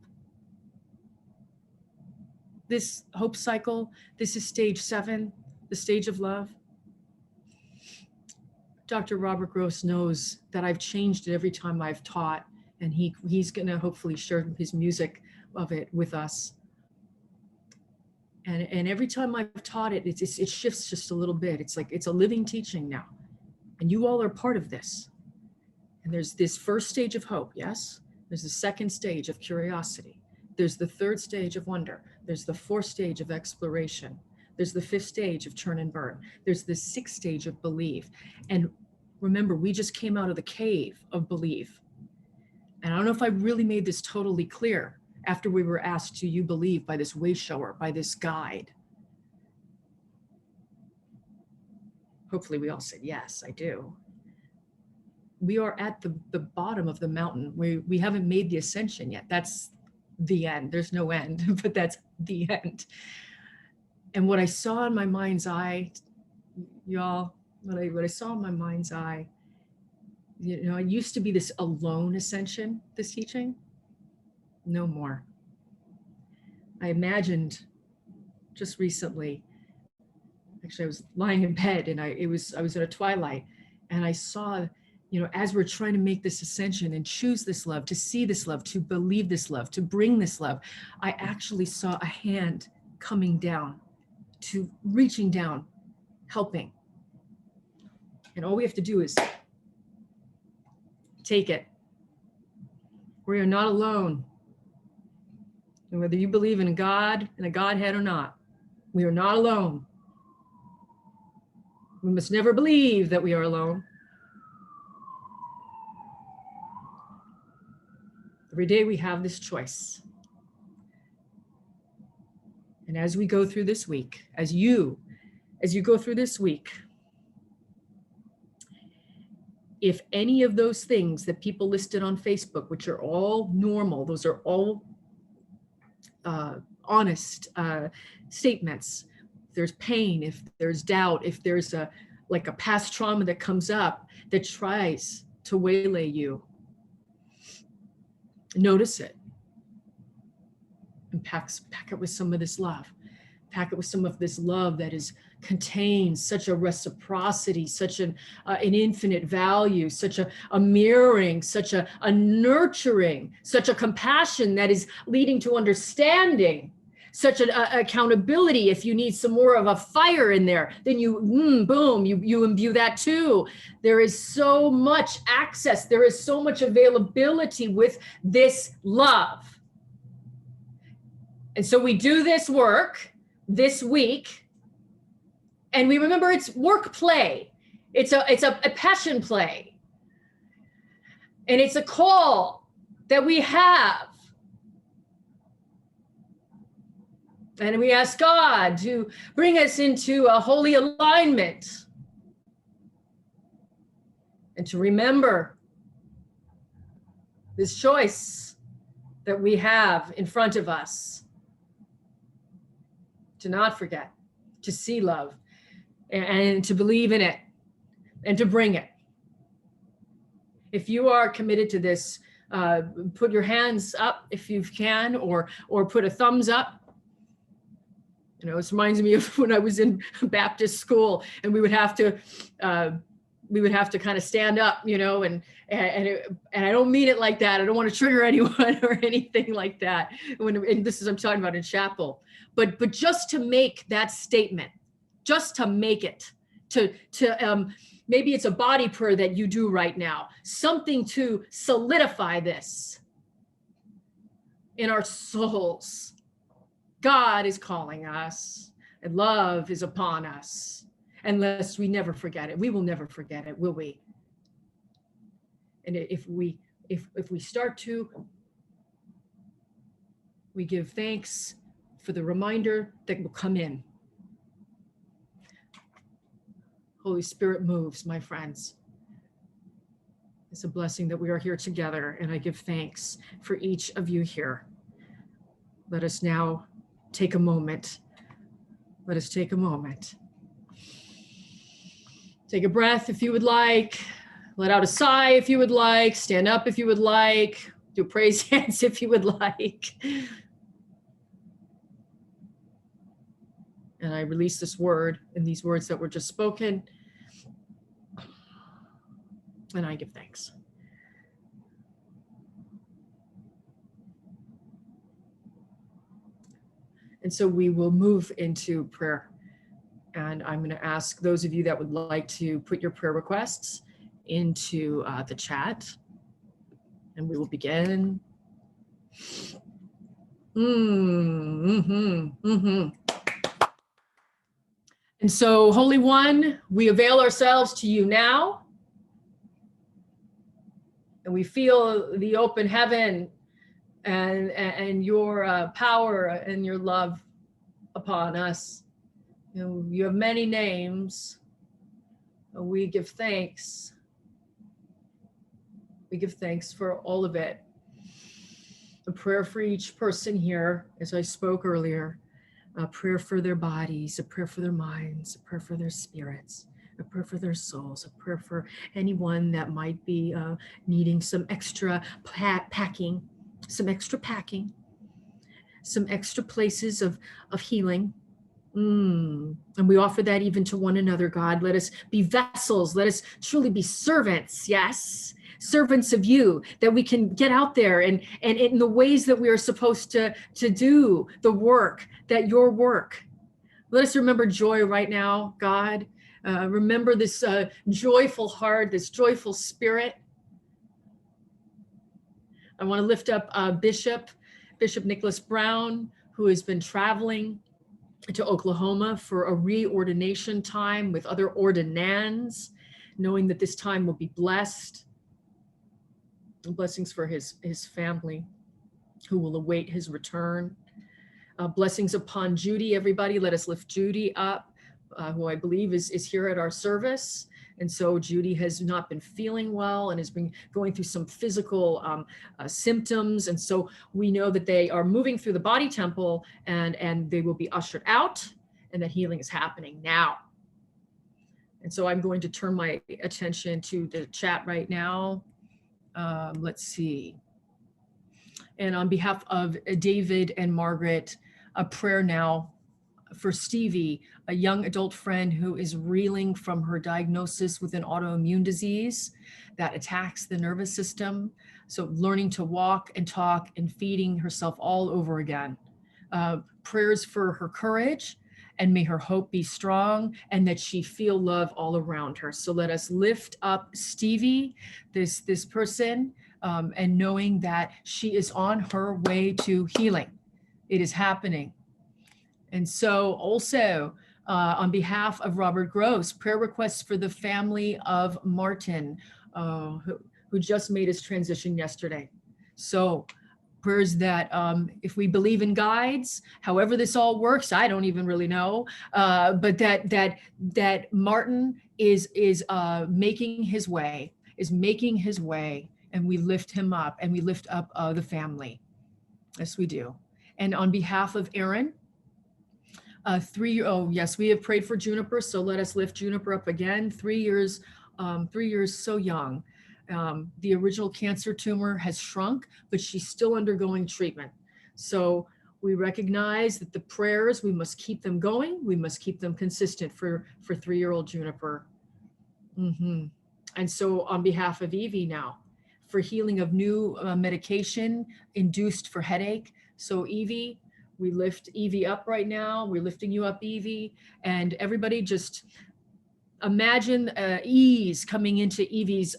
This hope cycle, this is stage 7, the stage of love. Dr. Robert Gross knows that I've changed it every time I've taught, and he's going to hopefully share his music of it with us. And every time I've taught it, it shifts just a little bit. It's like it's a living teaching now, and you all are part of this. And there's this first stage of hope, yes? There's the second stage of curiosity. There's the third stage of wonder. There's the fourth stage of exploration. There's the fifth stage of turn and burn. There's the sixth stage of believe. And remember, we just came out of the cave of believe. And I don't know if I really made this totally clear after we were asked, do you believe, by this way shower, by this guide? Hopefully we all said, yes, I do. We are at the bottom of the mountain. We haven't made the ascension yet. That's the end. There's no end, but that's the end. And what I saw in my mind's eye, y'all, what I saw in my mind's eye, you know, it used to be this alone ascension, this teaching. No more. I imagined just recently, actually I was lying in bed and I was in a twilight, and I saw, you know, as we're trying to make this ascension and choose this love, to see this love, to believe this love, to bring this love, I actually saw a hand coming down, to reaching down, helping. And all we have to do is take it. We are not alone. And whether you believe in God and a Godhead or not, we are not alone. We must never believe that we are alone. Every day we have this choice. And as we go through this week, as you go through this week, if any of those things that people listed on Facebook, which are all normal, those are all honest statements. If there's pain, if there's doubt, if there's a past trauma that comes up that tries to waylay you, notice it and pack it with some of this love. Pack it with some of this love that contains such a reciprocity, such an infinite value, such a mirroring, such a nurturing, such a compassion that is leading to understanding, such an accountability. If you need some more of a fire in there, then boom, you imbue that too. There is so much access. There is so much availability with this love. And so we do this work this week, and we remember it's work play. It's a passion play. And it's a call that we have. And we ask God to bring us into a holy alignment and to remember this choice that we have in front of us, to not forget, to see love and to believe in it and to bring it. If you are committed to this, put your hands up if you can, or put a thumbs up. You know, this reminds me of when I was in Baptist school, and we would have to kind of stand up, you know, and I don't mean it like that. I don't want to trigger anyone or anything like that. And this is, I'm talking about in chapel, but just to make that statement, just to make it, maybe it's a body prayer that you do right now, something to solidify this in our souls. God is calling us, and love is upon us. Unless we never forget it, we will never forget it, will we? And if we start to, we give thanks for the reminder that will come in. Holy Spirit moves, my friends. It's a blessing that we are here together, and I give thanks for each of you here. Let us now take a moment. Let us take a moment. Take a breath if you would like. Let out a sigh if you would like. Stand up if you would like. Do praise hands if you would like. And I release this word and these words that were just spoken. And I give thanks. And so we will move into prayer. And I'm going to ask those of you that would like to put your prayer requests into the chat. And we will begin. And so, Holy One, we avail ourselves to you now. And we feel the open heaven and your power and your love upon us. You know, you have many names. We give thanks. We give thanks for all of it. A prayer for each person here, as I spoke earlier. A prayer for their bodies, a prayer for their minds, a prayer for their spirits, a prayer for their souls, a prayer for anyone that might be needing some extra packing, some extra places of healing. And we offer that even to one another, God. Let us be vessels. Let us truly be servants. Yes. Servants of you, that we can get out there and in the ways that we are supposed to do the work, that your work. Let us remember joy right now, God. Remember this joyful heart, this joyful spirit. I want to lift up Bishop Nicholas Brown, who has been traveling to Oklahoma for a reordination time with other ordinands, knowing that this time will be blessed. Blessings for his family who will await his return. Blessings upon Judy, everybody. Let us lift Judy up, who I believe is here at our service. And so Judy has not been feeling well and has been going through some physical symptoms. And so we know that they are moving through the body temple and they will be ushered out, and that healing is happening now. And so I'm going to turn my attention to the chat right now. Let's see. And on behalf of David and Margaret, a prayer now for Stevie, a young adult friend who is reeling from her diagnosis with an autoimmune disease that attacks the nervous system. So learning to walk and talk and feeding herself all over again. Prayers for her courage, and may her hope be strong, and that she feel love all around her. So let us lift up Stevie, this person, and knowing that she is on her way to healing. It is happening. And so also on behalf of Robert Gross, prayer requests for the family of Martin, who just made his transition yesterday. So prayers that if we believe in guides, however this all works, I don't even really know, but that Martin is making his way, and we lift him up, and we lift up the family. Yes, we do. And on behalf of Aaron, oh yes, we have prayed for Juniper, so let us lift Juniper up again. 3 years, 3 years so young. The original cancer tumor has shrunk, but she's still undergoing treatment. So we recognize that the prayers, we must keep them going. We must keep them consistent for 3-year-old Juniper. And so on behalf of Evie now, for healing of new medication induced for headache. So Evie, we lift Evie up right now. We're lifting you up, Evie. And everybody just imagine ease coming into Evie's,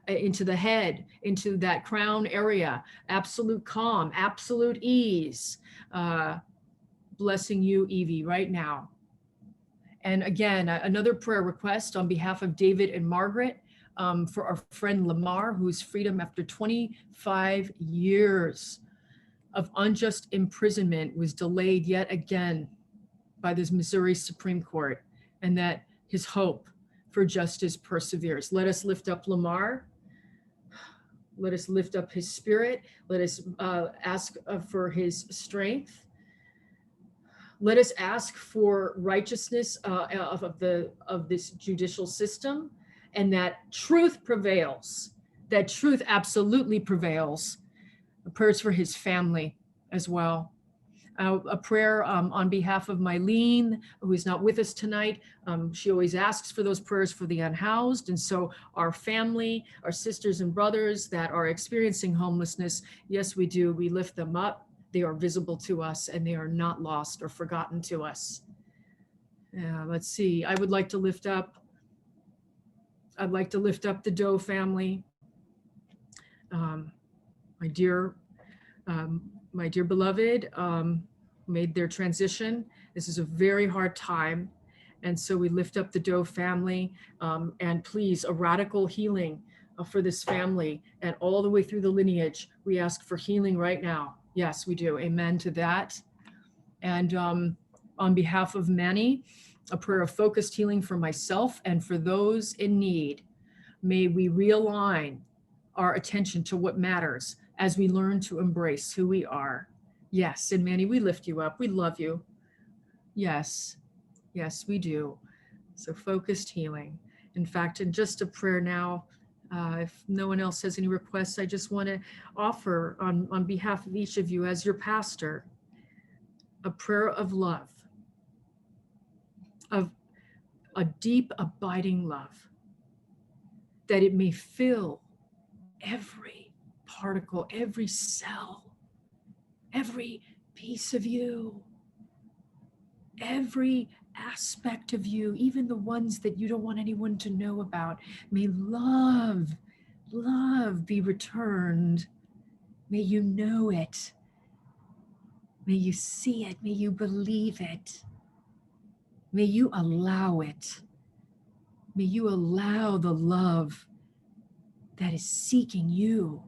into the head, into that crown area. Absolute calm, absolute ease. Blessing you, Evie, right now. And again, another prayer request on behalf of David and Margaret, for our friend Lamar, whose freedom after 25 years of unjust imprisonment was delayed yet again by the Missouri Supreme Court, and that his hope for justice perseveres. Let us lift up Lamar. Let us lift up his spirit. Let us ask for his strength. Let us ask for righteousness of this judicial system, and that truth prevails, that truth absolutely prevails. Prayers for his family as well. A prayer on behalf of Mylene, who is not with us tonight. She always asks for those prayers for the unhoused. And so our family, our sisters and brothers that are experiencing homelessness, yes, we do. We lift them up. They are visible to us, and they are not lost or forgotten to us. Let's see. I'd like to lift up the Doe family. My dear beloved, made their transition. This is a very hard time. And so we lift up the Doe family, and please, a radical healing for this family and all the way through the lineage. We ask for healing right now. Yes, we do. Amen to that. And on behalf of Manny, a prayer of focused healing for myself and for those in need. May we realign our attention to what matters as we learn to embrace who we are. Yes, and Manny, we lift you up. We love you. Yes, yes, we do. So focused healing. In fact, in just a prayer now, if no one else has any requests, I just want to offer on behalf of each of you as your pastor, a prayer of love, of a deep, abiding love, that it may fill every particle, every cell, every piece of you, every aspect of you, even the ones that you don't want anyone to know about. May love be returned. May you know it. May you see it. May you believe it. May you allow it. May you allow the love that is seeking you.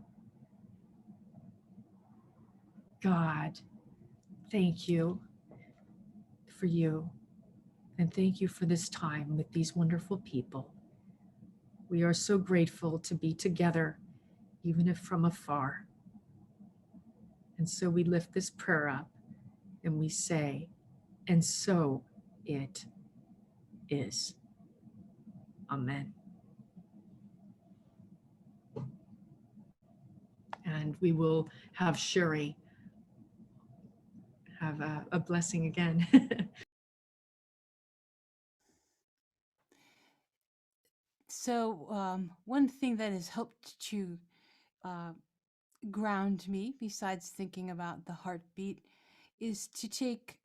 God, thank you for you. And thank you for this time with these wonderful people. We are so grateful to be together, even if from afar. And so we lift this prayer up and we say, and so it is. Amen. And we will have Sheri have a blessing again. So one thing that has helped to ground me, besides thinking about the heartbeat, is to take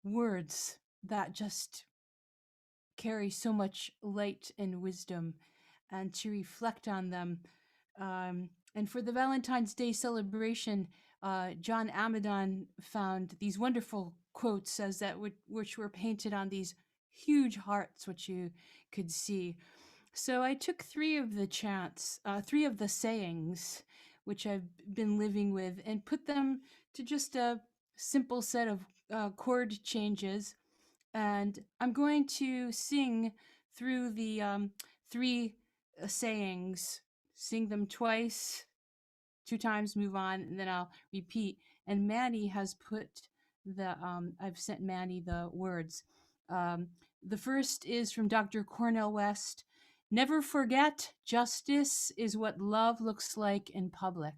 words that just carry so much light and wisdom and to reflect on them. And for the Valentine's Day celebration, John Amadon found these wonderful quotes as that which were painted on these huge hearts, which you could see. So I took three of the sayings, which I've been living with, and put them to just a simple set of chord changes. And I'm going to sing through the three sayings, sing them twice, 2 times, move on, and then I'll repeat. And Manny has put I've sent Manny the words. The first is from Dr. Cornel West. Never forget, justice is what love looks like in public.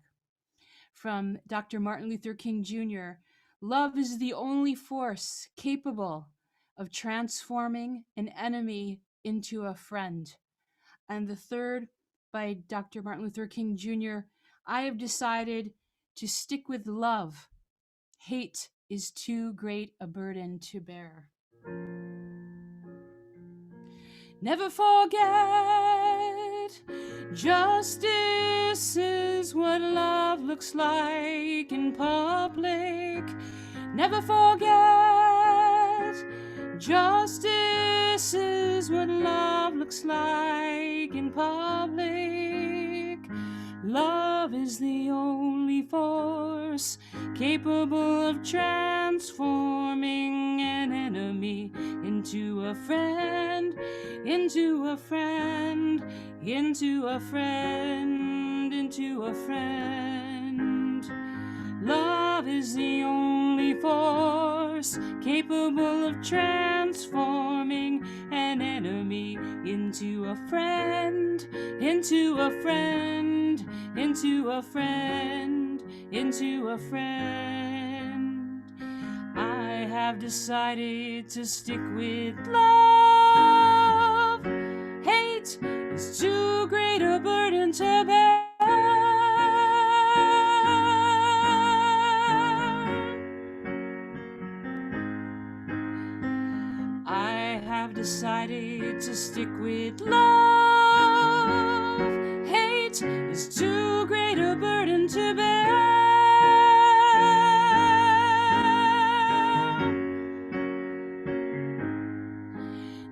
From Dr. Martin Luther King Jr. Love is the only force capable of transforming an enemy into a friend. And the third, by Dr. Martin Luther King Jr., I have decided to stick with love. Hate is too great a burden to bear. Never forget, justice is what love looks like in public. Never forget, justice is what love looks like in public. Love is the only force capable of transforming an enemy into a friend, into a friend, into a friend, into a friend. Love is the only force capable of transforming an enemy into a friend, into a friend, into a friend, into a friend. I have decided to stick with love. Hate is too great a burden to bear. I have decided to stick with love. Hate is too great a burden to bear.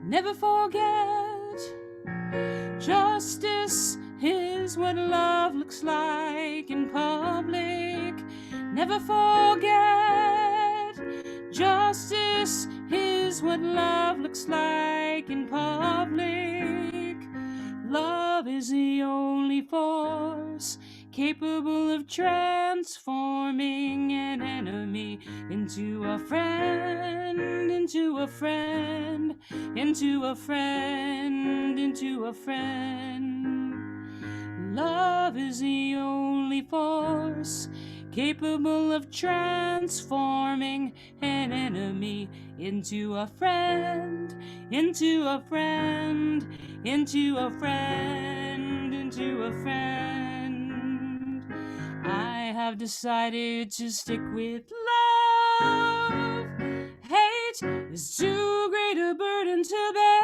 Never forget, justice is what love looks like in public. Never forget, justice is what love looks like in public. Love is the only force capable of transforming an enemy into a friend, into a friend, into a friend, into a friend. Love is the only force capable of transforming an enemy into a friend, into a friend, into a friend, into a friend. I have decided to stick with love. Hate is too great a burden to bear.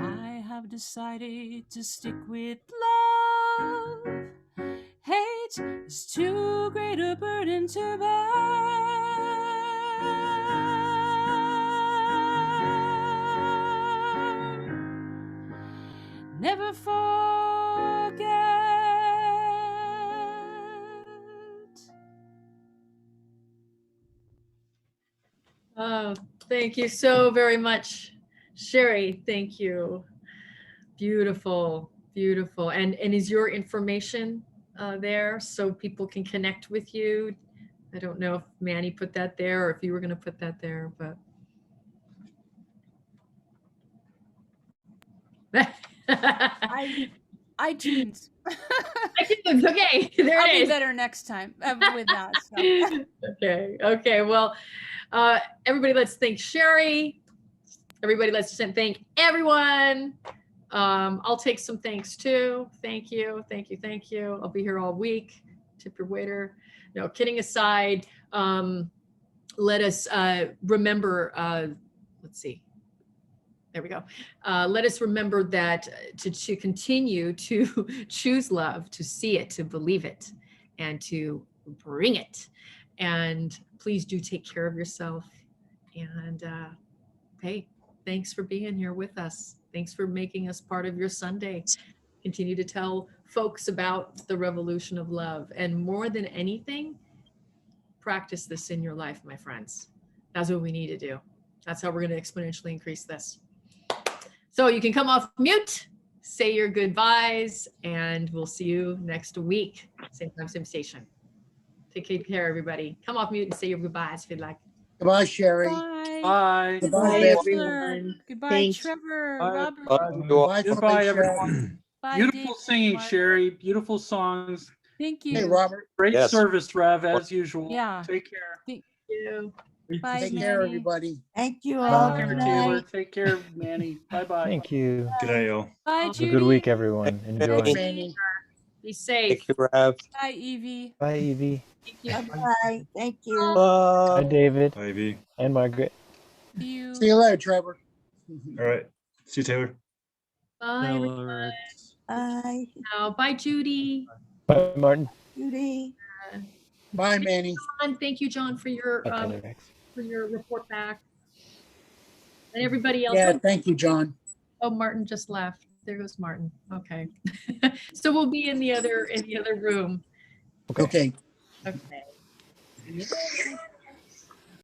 I have decided to stick with love. Hate is too great a burden to bear. Never forget. Oh, thank you so very much, Sheri. Thank you. Beautiful, beautiful. And is your information there so people can connect with you? I don't know if Manny put that there or if you were going to put that there, but. iTunes. iTunes, okay, there I'll it be is. better next time with that. So. Okay. Well, everybody, let's thank Sheri. Everybody, let's thank everyone. I'll take some thanks too. Thank you. I'll be here all week. Tip your waiter. No, kidding aside. Let us remember. Let's see. There we go. Let us remember that to continue to choose love, to see it, to believe it, and to bring it. And please do take care of yourself. And hey, thanks for being here with us. Thanks for making us part of your Sunday. Continue to tell folks about the revolution of love. And more than anything, practice this in your life, my friends. That's what we need to do. That's how we're going to exponentially increase this. So you can come off mute, say your goodbyes, and we'll see you next week. Same time, same station. Take care, everybody. Come off mute and say your goodbyes if you'd like. Goodbye, Sheri. Bye. Bye. Goodbye, Bye, Betsy. everyone. Goodbye, Thanks. Trevor, Bye. Robert. Goodbye, Goodbye, Felicia. everyone. Bye, Beautiful Dave, singing, Mark. Sherry. Beautiful songs. Thank Hey, you. Robert. Great Yes. service, Rev, as usual. Yeah. Take care. Thank you. Bye, Take Manny. care, everybody. Thank you Bye, all. Bye. Take care, Good Taylor. night. Take care, Manny. Bye-bye. Thank you. Good night, y'all. Bye, Have a Judy. good week, everyone. Enjoy. Thanks, Manny. Be safe. Thank you, Rev. Bye, Evie. Bye, Evie. Thank you. Bye-bye. Thank you. Bye, Bye. David Ivy. and Margaret. See you. See you later, Trevor. All right. See you, Taylor. Bye. Taylor. Bye, Now, bye, Judy. Bye, Martin. Judy. Bye, Manny. John, thank you, John, for your Bye, Tyler Rex. report back. And everybody else. Yeah, thank you, John. Oh, Martin just left. There goes Martin. Okay. So we'll be in the other room. Okay. Okay.